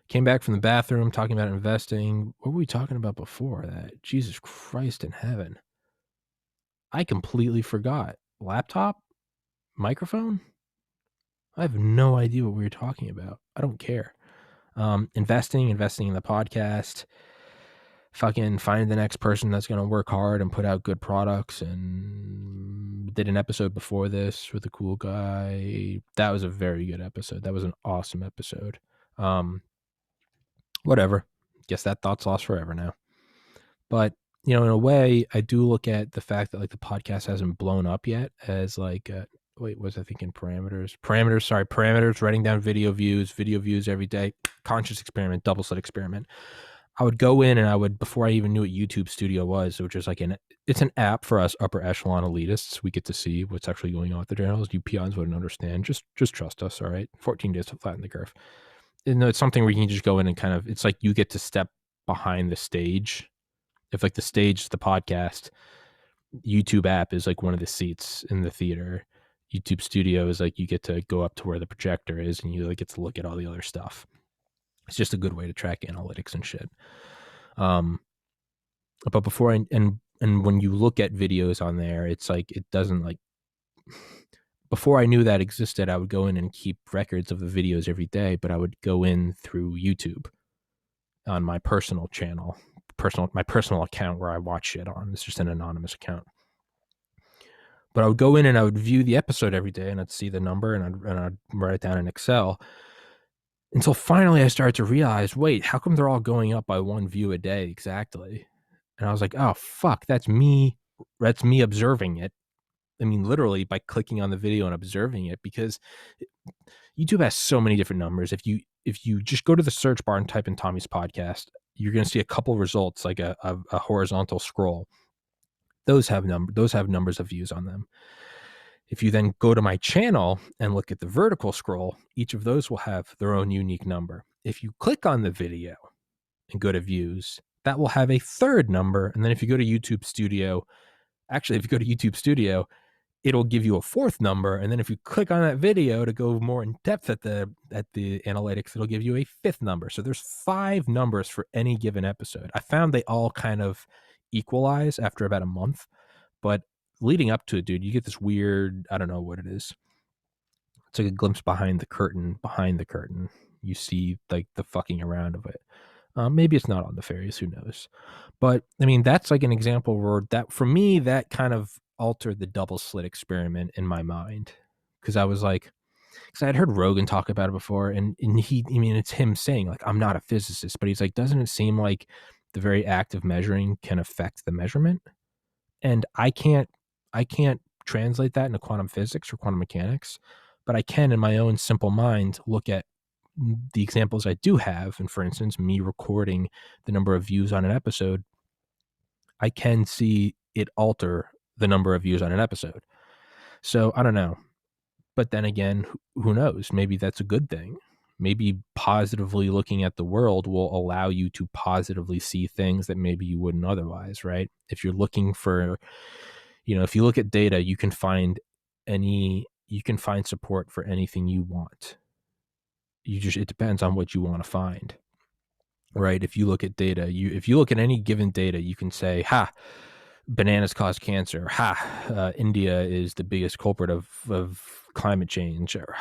Came back from the bathroom talking about investing. What were we talking about before that? Jesus Christ in heaven. I completely forgot. Laptop? Microphone? I have no idea what we were talking about. I don't care. Investing in the podcast. Fucking find the next person that's going to work hard and put out good products, and did an episode before this with a cool guy. That was a very good episode. That was an awesome episode. Whatever. Guess that thought's lost forever now. But, in a way, I do look at the fact that like the podcast hasn't blown up yet as like, was I thinking parameters? Parameters, writing down video views every day, conscious experiment, double slit experiment. I would go in and I would, before I even knew what YouTube Studio was, which is like it's an app for us upper echelon elitists. We get to see what's actually going on with the journals. You peons wouldn't understand. Just trust us, all right? 14 days to flatten the curve. It's something where you can just go in and kind of, it's like you get to step behind the stage. If like the stage, the podcast, YouTube app is like one of the seats in the theater. YouTube Studio is like you get to go up to where the projector is and you like get to look at all the other stuff. It's just a good way to track analytics and shit. But before and when you look at videos on there, it's like it doesn't like. Before I knew that existed, I would go in and keep records of the videos every day, but I would go in through YouTube on my personal channel, my personal account where I watch shit on. It's just an anonymous account. But I would go in and I would view the episode every day, and I'd see the number, and I'd write it down in Excel. Until finally I started to realize, wait, how come they're all going up by 1 view a day exactly? And I was like, oh, fuck, that's me. That's me observing it. I mean, literally by clicking on the video and observing it, because YouTube has so many different numbers. If you just go to the search bar and type in Tommy's podcast, you're going to see a couple results, like a horizontal scroll. Those have numbers of views on them. If you then go to my channel and look at the vertical scroll, each of those will have their own unique number. If you click on the video and go to views, that will have a third number. And then if you go to YouTube Studio, it'll give you a fourth number. And then if you click on that video to go more in depth at the analytics, it'll give you a fifth number. So there's 5 numbers for any given episode. I found they all kind of equalize after about a month, but leading up to it, dude, you get this weird, I don't know what it is. It's like a glimpse behind the curtain. You see like the fucking around of it. Maybe it's not on nefarious, who knows? But I mean, that's like an example where that, for me, that kind of altered the double slit experiment in my mind. Because I was like, because I had heard Rogan talk about it before, and it's him saying like, I'm not a physicist, but he's like, doesn't it seem like the very act of measuring can affect the measurement? And I can't translate that into quantum physics or quantum mechanics, but I can, in my own simple mind, look at the examples I do have. And for instance, me recording the number of views on an episode, I can see it alter the number of views on an episode. So I don't know. But then again, who knows? Maybe that's a good thing. Maybe positively looking at the world will allow you to positively see things that maybe you wouldn't otherwise, right? If you're looking for, if you look at data, you can find support for anything you want. It depends on what you want to find, right? If you look at data, if you look at any given data, you can say, bananas cause cancer. India is the biggest culprit of climate change. Or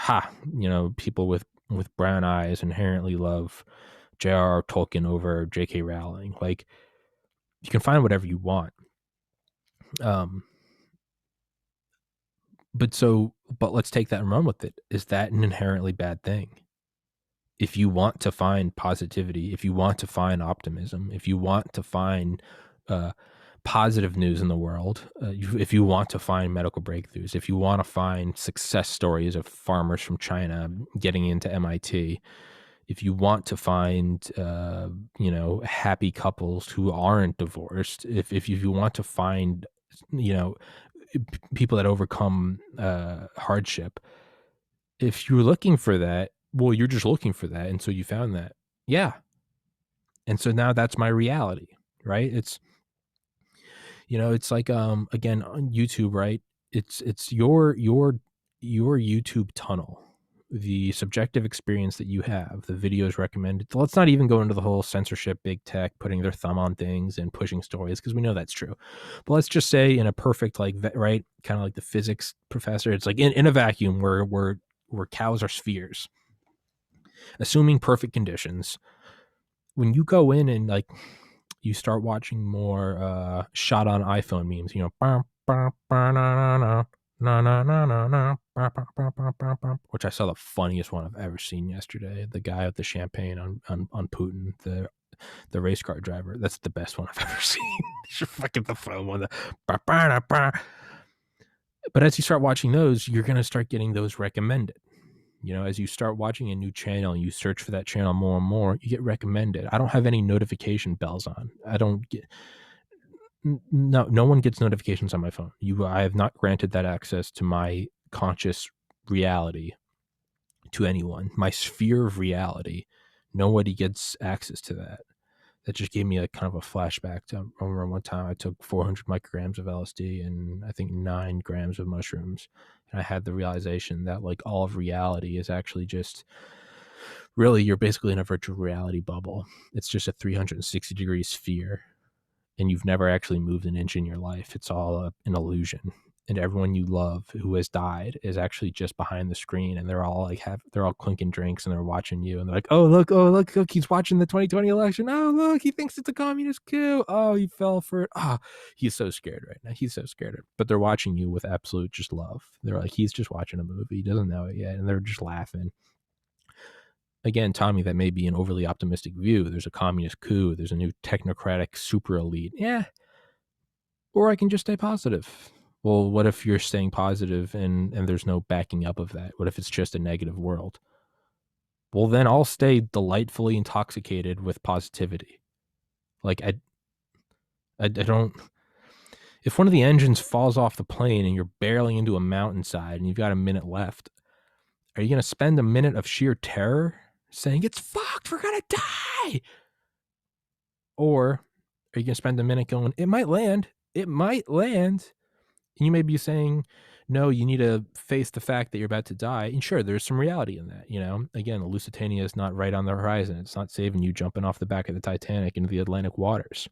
people with brown eyes inherently love J.R.R. Tolkien over J.K. Rowling. Like, you can find whatever you want. But let's take that and run with it. Is that an inherently bad thing? If you want to find positivity, if you want to find optimism, if you want to find positive news in the world, if you want to find medical breakthroughs, if you want to find success stories of farmers from China getting into MIT, if you want to find happy couples who aren't divorced, if you want to find people that overcome hardship, if you're looking for that, well, you're just looking for that, and so you found that. Yeah. And so now that's my reality, right? It's it's like again on YouTube, right? It's your YouTube tunnel, the subjective experience that you have, the videos recommended. Let's not even go into the whole censorship, big tech putting their thumb on things and pushing stories, because we know that's true. But let's just say in a perfect, like, right, kind of like the physics professor, it's like in a vacuum where cows are spheres, assuming perfect conditions. When you go in and like you start watching more shot on iPhone memes, which I saw the funniest one I've ever seen yesterday. The guy with the champagne on Putin, the race car driver. That's the best one I've ever seen. You're fucking the phone one. But as you start watching those, you're gonna start getting those recommended. As you start watching a new channel and you search for that channel more and more, you get recommended. I don't have any notification bells on. No one gets notifications on my phone. I have not granted that access to my conscious reality to anyone. My sphere of reality, nobody gets access to that. That just gave me a kind of a flashback to, I remember one time I took 400 micrograms of LSD and I think 9 grams of mushrooms. And I had the realization that like all of reality is actually just really, you're basically in a virtual reality bubble. It's just a 360-degree sphere, and you've never actually moved an inch in your life. It's all an illusion. and everyone you love who has died is actually just behind the screen, and they're all they're all clinking drinks and they're watching you, and they're like, oh look, he's watching the 2020 election. Oh look, he thinks it's a communist coup. Oh, he fell for it. Oh, he's so scared right now. He's so scared. But they're watching you with absolute just love. They're like, he's just watching a movie. He doesn't know it yet, and they're just laughing. Again, Tommy, that may be an overly optimistic view. There's a communist coup. There's a new technocratic super elite. Yeah. Or I can just stay positive. Well, what if you're staying positive and there's no backing up of that? What if it's just a negative world? Well, then I'll stay delightfully intoxicated with positivity. Like I don't. If one of the engines falls off the plane and you're barreling into a mountainside and you've got a minute left, are you going to spend a minute of sheer terror saying it's fucked, we're going to die? Or are you going to spend a minute going, it might land, and you may be saying, no, you need to face the fact that you're about to die. And sure, there's some reality in that. Again, the Lusitania is not right on the horizon. It's not saving you jumping off the back of the Titanic into the Atlantic waters.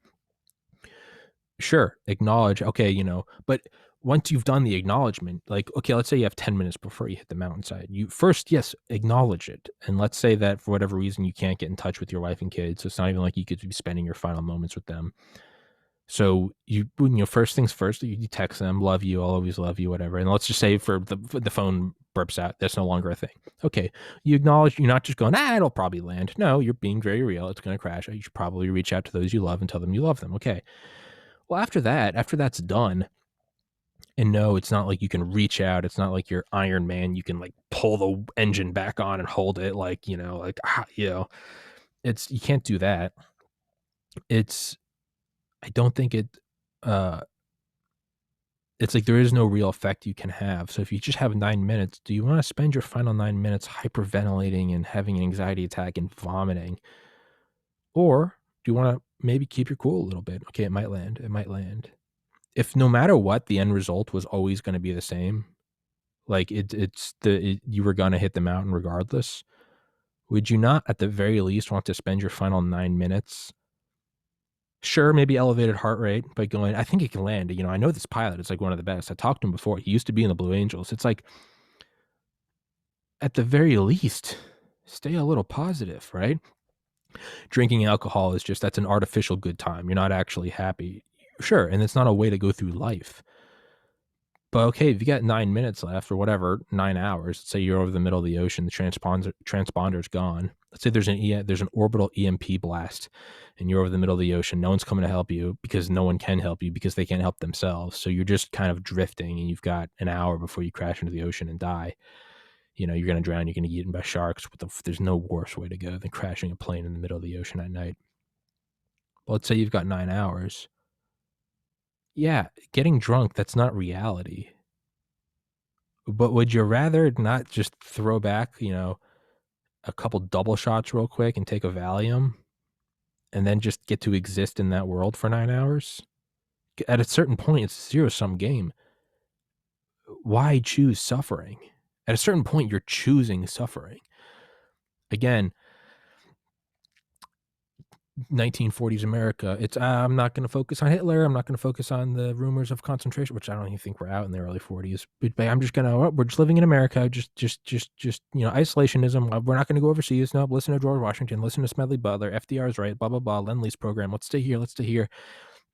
Sure, acknowledge, okay, but once you've done the acknowledgement, like, okay, let's say you have 10 minutes before you hit the mountainside. You first, yes, acknowledge it. And let's say that for whatever reason, you can't get in touch with your wife and kids. So it's not even like you could be spending your final moments with them. So you first things first, you text them, love you, I'll always love you, whatever. And let's just say for the phone burps out, that's no longer a thing. Okay, you acknowledge, you're not just going, it'll probably land. No, you're being very real. It's going to crash. You should probably reach out to those you love and tell them you love them. Okay. Well, after that's done, and no, it's not like you can reach out. It's not like you're Iron Man. You can like pull the engine back on and hold it, it's, you can't do that. I don't think it's like there is no real effect you can have. So if you just have 9 minutes, do you want to spend your final 9 minutes hyperventilating and having an anxiety attack and vomiting? Or do you want to maybe keep your cool a little bit? Okay, it might land. If no matter what, the end result was always going to be the same, like you were going to hit the mountain regardless, would you not at the very least want to spend your final 9 minutes? Sure, maybe elevated heart rate, but going, I think it can land. I know this pilot is like one of the best. I talked to him before. He used to be in the Blue Angels. It's like, at the very least, stay a little positive, right? Drinking alcohol is just, that's an artificial good time. You're not actually happy. Sure, and it's not a way to go through life. But okay, if you got 9 minutes left or whatever, 9 hours, let's say you're over the middle of the ocean, the transponder's gone. Let's say there's an orbital EMP blast and you're over the middle of the ocean. No one's coming to help you because no one can help you because they can't help themselves. So you're just kind of drifting and you've got an hour before you crash into the ocean and die. You're going to drown. You're going to get eaten by sharks. There's no worse way to go than crashing a plane in the middle of the ocean at night. But let's say you've got 9 hours. Yeah, getting drunk, that's not reality. But would you rather not just throw back, a couple double shots real quick and take a Valium and then just get to exist in that world for 9 hours? At a certain point, it's a zero-sum game. Why choose suffering? At a certain point, you're choosing suffering. Again, 1940s America. It's I'm not going to focus on Hitler. I'm not going to focus on the rumors of concentration, which I don't even think we're out in the early 40s. But I'm just we're just living in America. Just isolationism. We're not going to go overseas. No, listen to George Washington. Listen to Smedley Butler. FDR's right. Blah blah blah. Lend-Lease program. Let's stay here.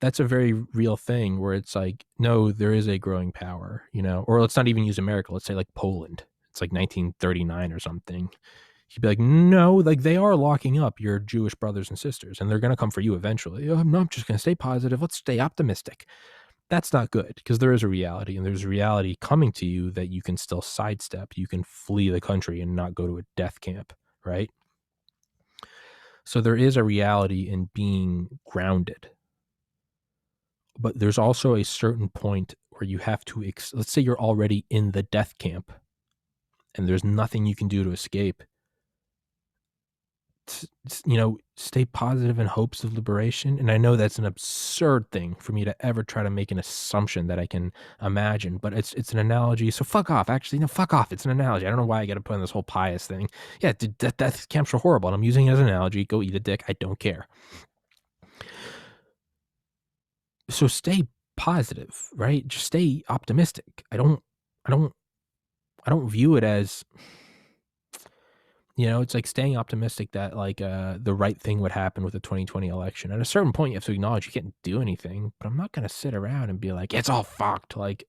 That's a very real thing where it's like, no, there is a growing power. Or let's not even use America. Let's say like Poland. It's like 1939 or something. He'd be like, no, like they are locking up your Jewish brothers and sisters and they're going to come for you eventually. No, I'm just going to stay positive. Let's stay optimistic. That's not good because there is a reality and there's a reality coming to you that you can still sidestep. You can flee the country and not go to a death camp, right? So there is a reality in being grounded. But there's also a certain point where you have to, let's say you're already in the death camp and there's nothing you can do to escape. Stay positive in hopes of liberation. And I know that's an absurd thing for me to ever try to make an assumption that I can imagine, but it's an analogy. So fuck off. Actually, no, fuck off. It's an analogy. I don't know why I got to put in this whole pious thing. Yeah, death camps are horrible. And I'm using it as an analogy. Go eat a dick. I don't care. So stay positive, right? Just stay optimistic. I don't view it as, it's like staying optimistic that like the right thing would happen with the 2020 election. At a certain point, you have to acknowledge you can't do anything. But I'm not gonna sit around and be like, it's all fucked. Like,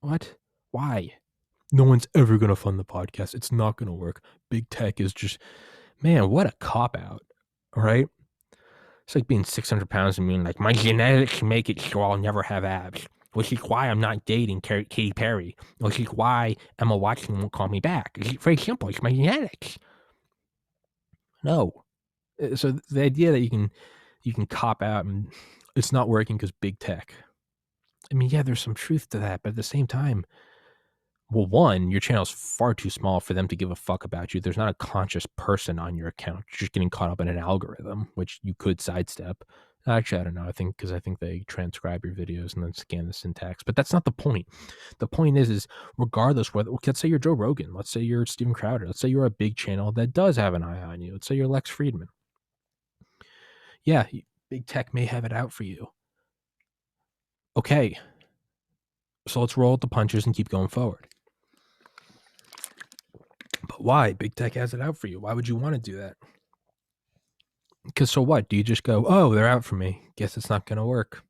what? Why? No one's ever gonna fund the podcast. It's not gonna work. Big tech is just, man, what a cop out. All right. It's like being 600 pounds and being like, my genetics make it so I'll never have abs, which is why I'm not dating Katy Perry, which is why Emma Watson won't call me back. It's very simple. It's my genetics. No. So the idea that you can cop out and it's not working because big tech. I mean, yeah, there's some truth to that, but at the same time, well, one, your channel's far too small for them to give a fuck about you. There's not a conscious person on your account. You're just getting caught up in an algorithm, which you could sidestep. Actually, I don't know. I think they transcribe your videos and then scan the syntax, but that's not the point. The point is regardless whether, let's say you're Joe Rogan, let's say you're Steven Crowder, let's say you're a big channel that does have an eye on you. Let's say you're Lex Friedman. Yeah, big tech may have it out for you. Okay, so let's roll with the punches and keep going forward. But why? Big tech has it out for you. Why would you want to do that? Because so what? Do you just go, oh, they're out for me. Guess it's not going to work.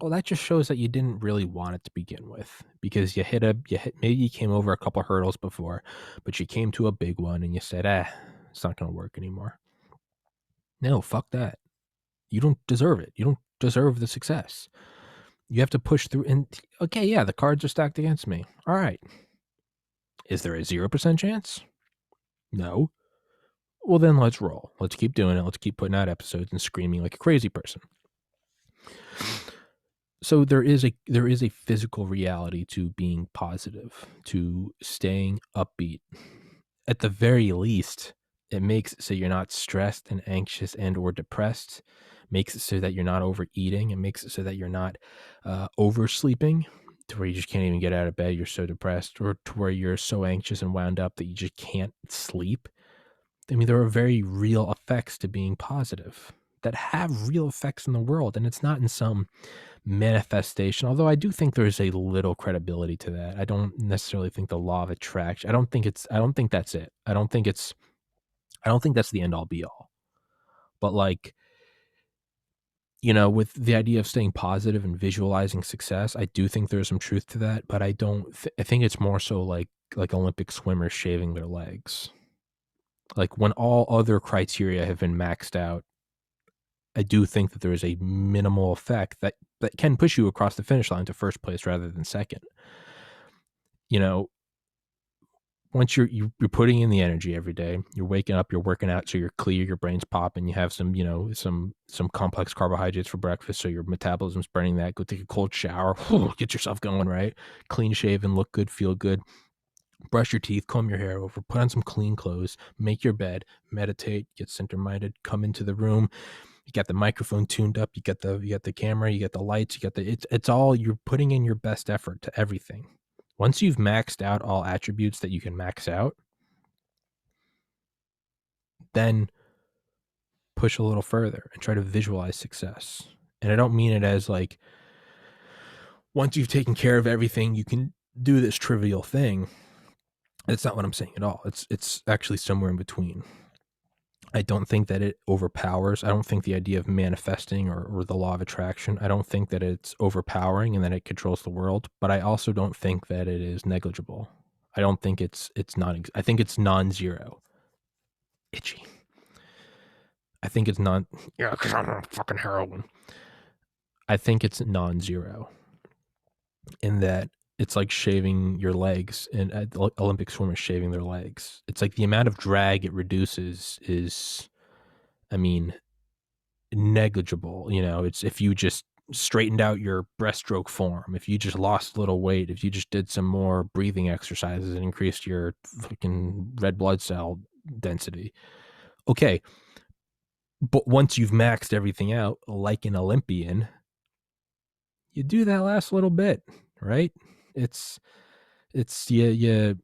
Well, that just shows that you didn't really want it to begin with, because maybe you came over a couple hurdles before, but you came to a big one and you said, it's not going to work anymore. No, fuck that. You don't deserve it. You don't deserve the success. You have to push through. And okay, yeah, the cards are stacked against me. All right. Is there a 0% chance? No. Well, then let's roll. Let's keep doing it. Let's keep putting out episodes and screaming like a crazy person. So there is a physical reality to being positive, to staying upbeat. At the very least, it makes it so you're not stressed and anxious and or depressed. Makes it so that you're not overeating. It makes it so that you're not oversleeping, to where you just can't even get out of bed. You're so depressed, or to where you're so anxious and wound up that you just can't sleep. I mean, there are very real effects to being positive that have real effects in the world. And it's not in some manifestation, although I do think there's a little credibility to that. I don't necessarily think the law of attraction, I don't think that's it. I don't think that's the end all be all. But like, with the idea of staying positive and visualizing success, I do think there's some truth to that, but I think it's more so like Olympic swimmers shaving their legs. Like when all other criteria have been maxed out, I do think that there is a minimal effect that can push you across the finish line to first place rather than second. Once you're putting in the energy every day, you're waking up, you're working out, so you're clear, your brain's popping, you have some, some complex carbohydrates for breakfast, so your metabolism's burning that. Go take a cold shower, get yourself going, right? Clean shaven, look good, feel good. Brush your teeth, comb your hair over, put on some clean clothes, make your bed, meditate, get center-minded, come into the room. You got the microphone tuned up, you got the camera, you got the lights, you got it's all, you're putting in your best effort to everything. Once you've maxed out all attributes that you can max out, then push a little further and try to visualize success. And I don't mean it as like, once you've taken care of everything, you can do this trivial thing. That's not what I'm saying at all. It's actually somewhere in between. I don't think that it overpowers. I don't think the idea of manifesting or the law of attraction, I don't think that it's overpowering and that it controls the world, but I also don't think that it is negligible. I don't think it's not, I think it's non-zero. Itchy. I think it's not, yeah, because I'm on fucking heroin. I think it's non-zero in that it's like shaving your legs, and Olympic swimmers shaving their legs. It's like the amount of drag it reduces is, I mean, negligible. It's if you just straightened out your breaststroke form, if you just lost a little weight, if you just did some more breathing exercises and increased your fucking red blood cell density. Okay. But once you've maxed everything out, like an Olympian, you do that last little bit, right? It's you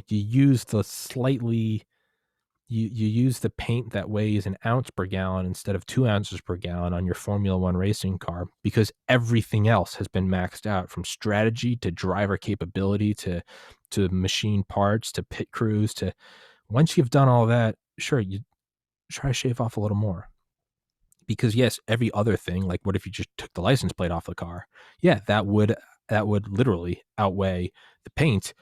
use the slightly You use the paint that weighs an ounce per gallon instead of 2 ounces per gallon on your Formula One racing car, because everything else has been maxed out, from strategy to driver capability to machine parts to pit crews. To once you've done all that, sure, you try to shave off a little more. Because yes, every other thing, like what if you just took the license plate off the car? Yeah, that would literally outweigh the paint.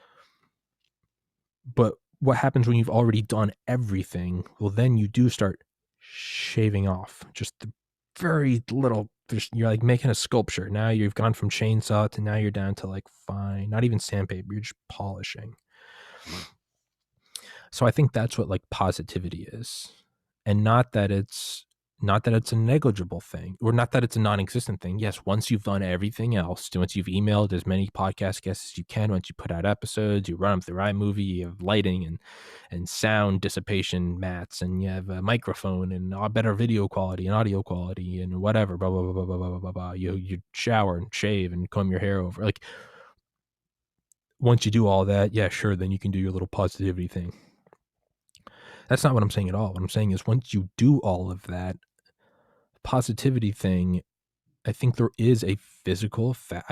But what happens when you've already done everything? Well, then you do start shaving off just the very little. You're like making a sculpture. Now you've gone from chainsaw to now you're down to like fine, not even sandpaper. You're just polishing. So I think that's what like positivity is, and not that it's a negligible thing, or not that it's a non-existent thing. Yes, once you've done everything else, once you've emailed as many podcast guests as you can, once you put out episodes, you run them through iMovie, you have lighting and sound dissipation mats, and you have a microphone and better video quality and audio quality and whatever, blah blah blah blah blah blah blah blah. You shower and shave and comb your hair over. Like once you do all that, yeah, sure, then you can do your little positivity thing. That's not what I'm saying at all. What I'm saying is once you do all of that positivity thing, I think there is a physical effect.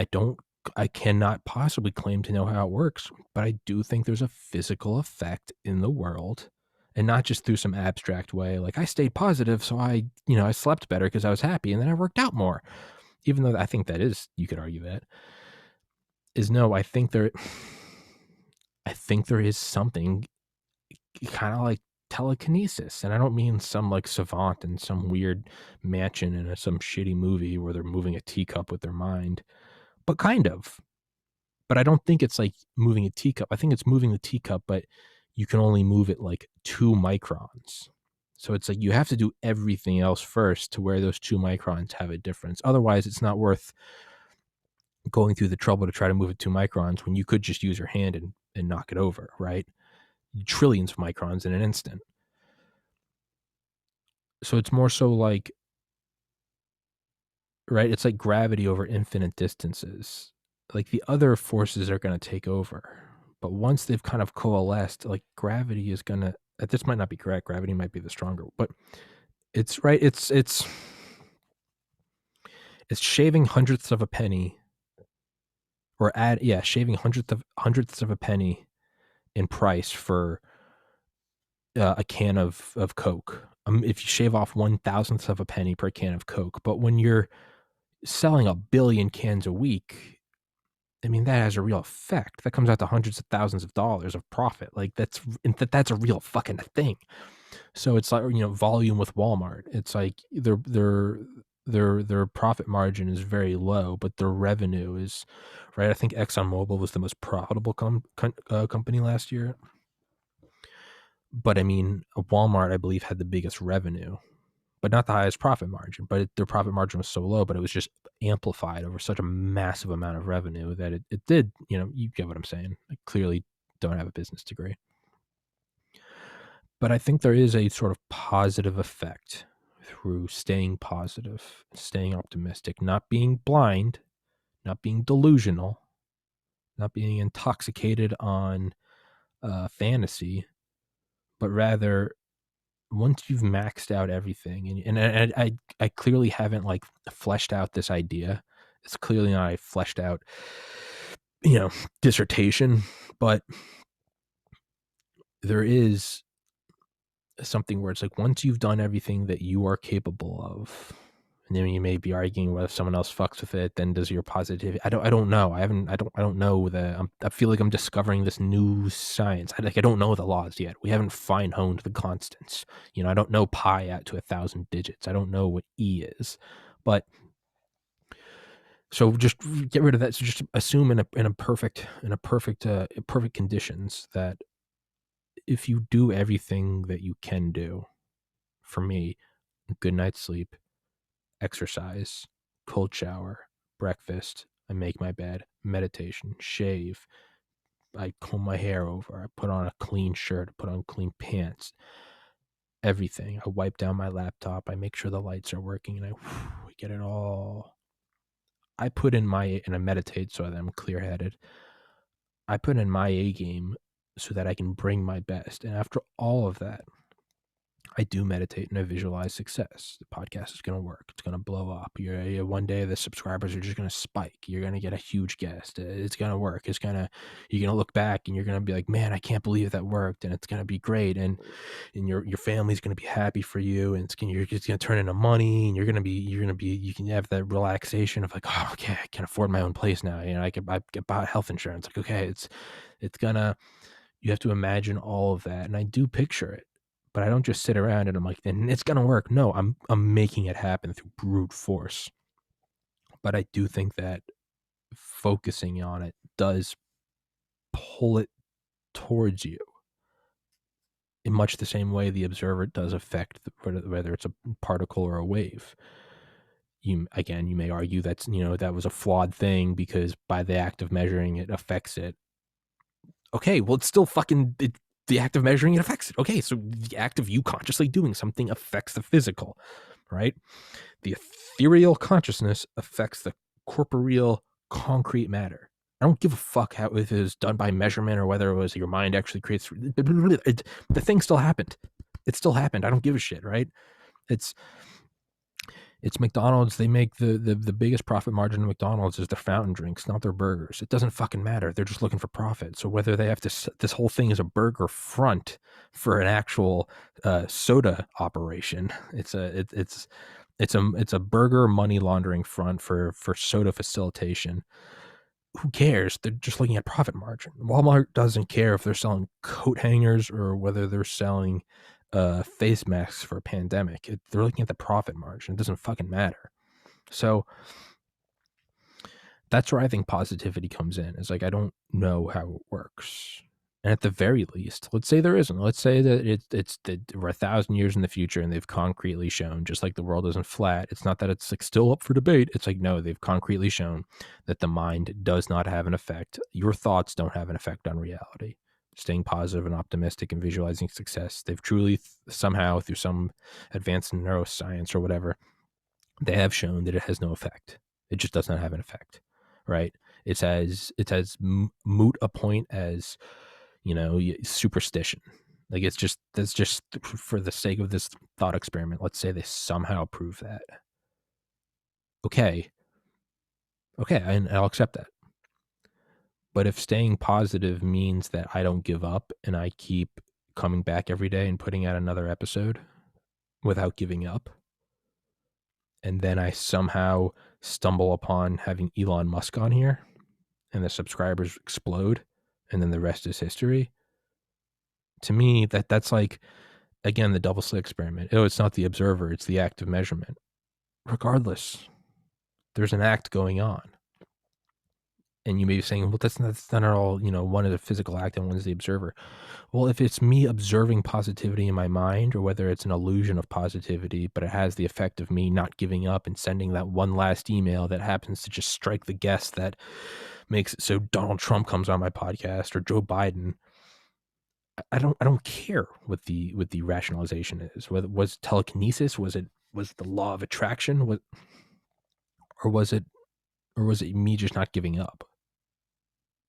I cannot possibly claim to know how it works, but I do think there's a physical effect in the world, and not just through some abstract way. Like I stayed positive, so I slept better because I was happy, and then I worked out more. Even though I think that is, you could argue that is no. I think there is something kind of like telekinesis, and I don't mean some like savant in some weird mansion in some shitty movie where they're moving a teacup with their mind, but kind of. But I don't think it's like moving a teacup. I think it's moving the teacup, but you can only move it like 2 microns. So it's like you have to do everything else first to where those 2 microns have a difference. Otherwise, it's not worth going through the trouble to try to move it 2 microns when you could just use your hand and knock it over, right? Trillions of microns in an instant. So it's more so like, right? It's like gravity over infinite distances. Like the other forces are going to take over. But once they've kind of coalesced, like gravity is going to, this might not be correct. Gravity might be the stronger, but it's right. It's shaving hundredths of a penny, or shaving hundredths of a penny in price for a can of Coke. If you shave off 1,000th of a penny per can of Coke, but when you're selling 1 billion cans a week, I mean, that has a real effect. That comes out to hundreds of thousands of dollars of profit. Like that's a real fucking thing. So it's like, volume with Walmart. It's like their profit margin is very low, but their revenue is, right. I think ExxonMobil was the most profitable company last year. But I mean, Walmart, I believe, had the biggest revenue, but not the highest profit margin. But their profit margin was so low, but it was just amplified over such a massive amount of revenue that it did, you get what I'm saying. I clearly don't have a business degree. But I think there is a sort of positive effect through staying positive, staying optimistic, not being blind, not being delusional, not being intoxicated on fantasy, but rather once you've maxed out everything, and I clearly haven't like fleshed out this idea. It's clearly not a fleshed out, dissertation, but there is something where it's like once you've done everything that you are capable of, and then you may be arguing whether someone else fucks with it, then does your positivity? I don't know. I don't know I feel like I'm discovering this new science. I don't know the laws yet. We haven't fine honed the constants. I don't know pi out to 1,000 digits. I don't know what E is, but so just get rid of that. So just assume in a perfect conditions that if you do everything that you can do, for me, good night's sleep, exercise, cold shower, breakfast, I make my bed, meditation, shave, I comb my hair over, I put on a clean shirt, I put on clean pants, everything. I wipe down my laptop, I make sure the lights are working, and I get it all. I put in and I meditate so that I'm clear-headed. I put in my A game so that I can bring my best. And after all of that, I do meditate and I visualize success. The podcast is going to work. It's going to blow up. One day the subscribers are just going to spike. You're going to get a huge guest. It's going to work. You're going to look back and you're going to be like, man, I can't believe that worked. And it's going to be great. And your family's going to be happy for you. And you're just going to turn into money. And you can have that relaxation of like, oh, okay, I can afford my own place now. You know, I can buy health insurance. Like, okay, you have to imagine all of that. And I do picture it. But I don't just sit around and I'm like, then it's gonna work. No, I'm making it happen through brute force. But I do think that focusing on it does pull it towards you in much the same way the observer does affect whether it's a particle or a wave. You may argue that was a flawed thing because by the act of measuring it affects it. Okay, well, it's still the act of measuring it affects it. Okay, so the act of you consciously doing something affects the physical, right? The ethereal consciousness affects the corporeal concrete matter. I don't give a fuck how if it was done by measurement or whether it was your mind actually creates. The thing still happened. It still happened. I don't give a shit, right? It's McDonald's. They make the biggest profit margin of McDonald's is their fountain drinks, not their burgers. It doesn't fucking matter. They're just looking for profit. So whether they have this whole thing is a burger front for an actual soda operation, it's a burger money laundering front for soda facilitation. Who cares? They're just looking at profit margin. Walmart doesn't care if they're selling coat hangers or whether they're selling face masks for a pandemic. They're looking at the profit margin. It doesn't fucking matter. So that's where I think positivity comes in. It's like, I don't know how it works. And at the very least, let's say there isn't. Let's say that we're 1,000 years in the future and they've concretely shown, just like the world isn't flat. It's not that it's like still up for debate. It's like, no, they've concretely shown that the mind does not have an effect. Your thoughts don't have an effect on reality. Staying positive and optimistic and visualizing success. They've truly somehow through some advance in neuroscience or whatever, they have shown that it has no effect. It just does not have an effect, right? It's as moot a point as, superstition. Like that's just for the sake of this thought experiment. Let's say they somehow prove that. Okay, and I'll accept that. But if staying positive means that I don't give up and I keep coming back every day and putting out another episode without giving up, and then I somehow stumble upon having Elon Musk on here and the subscribers explode and then the rest is history, to me, that's like, again, the double slit experiment. It's not the observer, it's the act of measurement. Regardless, there's an act going on. And you may be saying, well, that's not all, one is a physical act and one is the observer. Well, if it's me observing positivity in my mind, or whether it's an illusion of positivity, but it has the effect of me not giving up and sending that one last email that happens to just strike the guest that makes it so Donald Trump comes on my podcast or Joe Biden, I don't care what the rationalization is. Whether was telekinesis, was the law of attraction, or was it me just not giving up?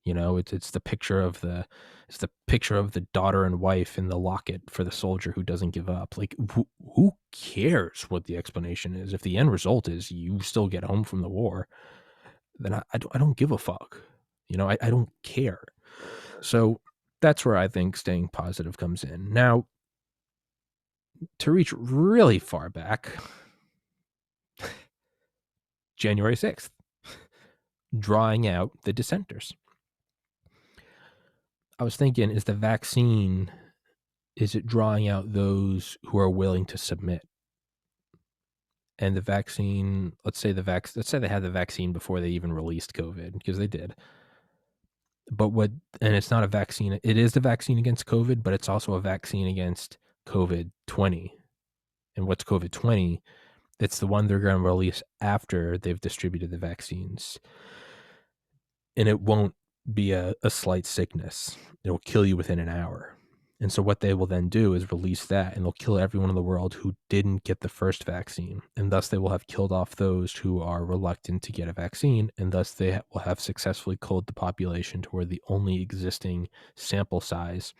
It's the picture of the daughter and wife in the locket for the soldier who doesn't give up. Like, who cares what the explanation is? If the end result is you still get home from the war, then I don't give a fuck. I don't care. So that's where I think staying positive comes in. Now, to reach really far back, January 6th, drawing out the dissenters. I was thinking, is the vaccine, is it drawing out those who are willing to submit? And the vaccine, let's say they had the vaccine before they even released COVID, because they did. But and it's not a vaccine. It is the vaccine against COVID, but it's also a vaccine against COVID-20. And what's COVID-20? It's the one they're going to release after they've distributed the vaccines. And it won't be a slight sickness. It'll kill you within an hour. And so what they will then do is release that, and they'll kill everyone in the world who didn't get the first vaccine. And thus they will have killed off those who are reluctant to get a vaccine. And thus they will have successfully culled the population to where the only existing sample size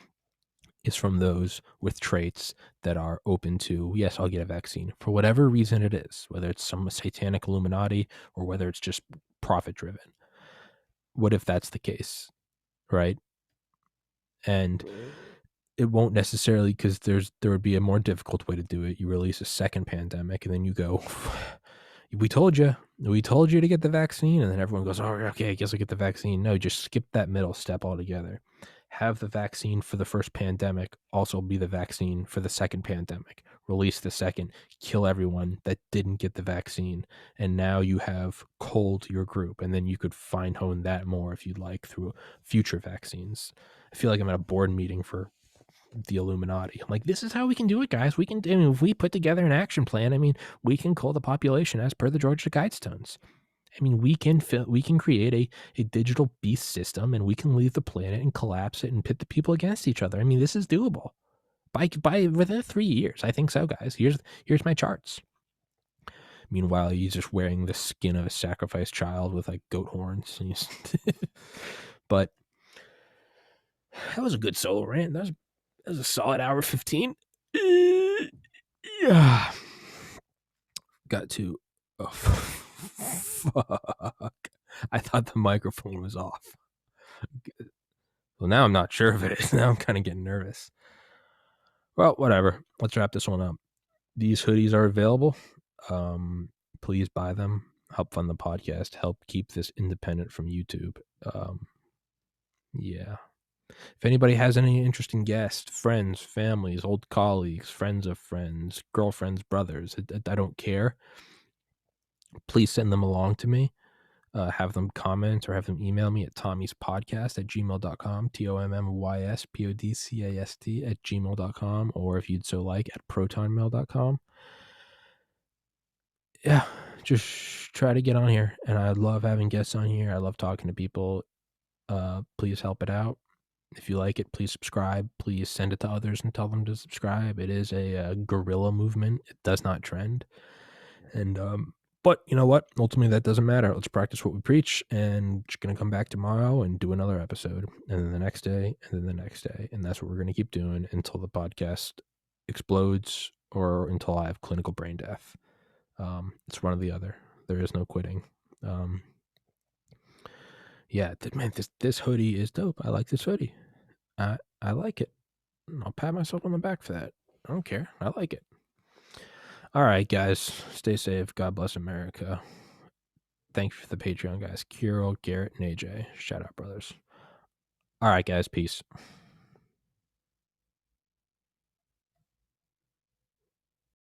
is from those with traits that are open to, yes, I'll get a vaccine for whatever reason it is, whether it's some satanic Illuminati or whether it's just profit driven. What if that's the case, right? And it won't necessarily, because there would be a more difficult way to do it. You release a second pandemic and then you go, we told you to get the vaccine, and then everyone goes, oh, okay, I guess I'll get the vaccine. No, just skip that middle step altogether. Have the vaccine for the first pandemic also be the vaccine for the second pandemic. Release the second, kill everyone that didn't get the vaccine, and now you have culled your group, and then you could fine hone that more if you'd like through future vaccines. I feel like I'm at a board meeting for the Illuminati. I'm like, this is how we can do it, guys. We can, I mean, if we put together an action plan, I mean, we can cull the population as per the Georgia Guidestones. I mean, we can create a digital beast system, and we can leave the planet and collapse it and pit the people against each other. I mean, this is doable by within 3 years. I think so, guys. Here's my charts. Meanwhile, he's just wearing the skin of a sacrificed child with like goat horns. But that was a good solo rant. That was a solid hour 15. Yeah. Got to. Oh, fuck. I thought the microphone was off. Well, now I'm not sure if it is. Now I'm kind of getting nervous. Well, whatever. Let's wrap this one up. These hoodies are available. Please buy them. Help fund the podcast. Help keep this independent from YouTube. Yeah. If anybody has any interesting guests, friends, families, old colleagues, friends of friends, girlfriends, brothers, I don't care. Please send them along to me. Have them comment or have them email me at tommyspodcast@gmail.com, tommyspodcast@gmail.com, or if you'd so like, at protonmail.com. Yeah, just try to get on here. And I love having guests on here. I love talking to people. Please help it out. If you like it, please subscribe. Please send it to others and tell them to subscribe. It is a guerrilla movement. It does not trend. And but you know what? Ultimately, that doesn't matter. Let's practice what we preach, and just going to come back tomorrow and do another episode, and then the next day, and then the next day. And that's what we're going to keep doing until the podcast explodes or until I have clinical brain death. It's one or the other. There is no quitting. Yeah, man, this hoodie is dope. I like this hoodie. I like it. I'll pat myself on the back for that. I don't care. I like it. All right, guys. Stay safe. God bless America. Thank you for the Patreon, guys. Kirill, Garrett, and AJ. Shout out, brothers. All right, guys. Peace.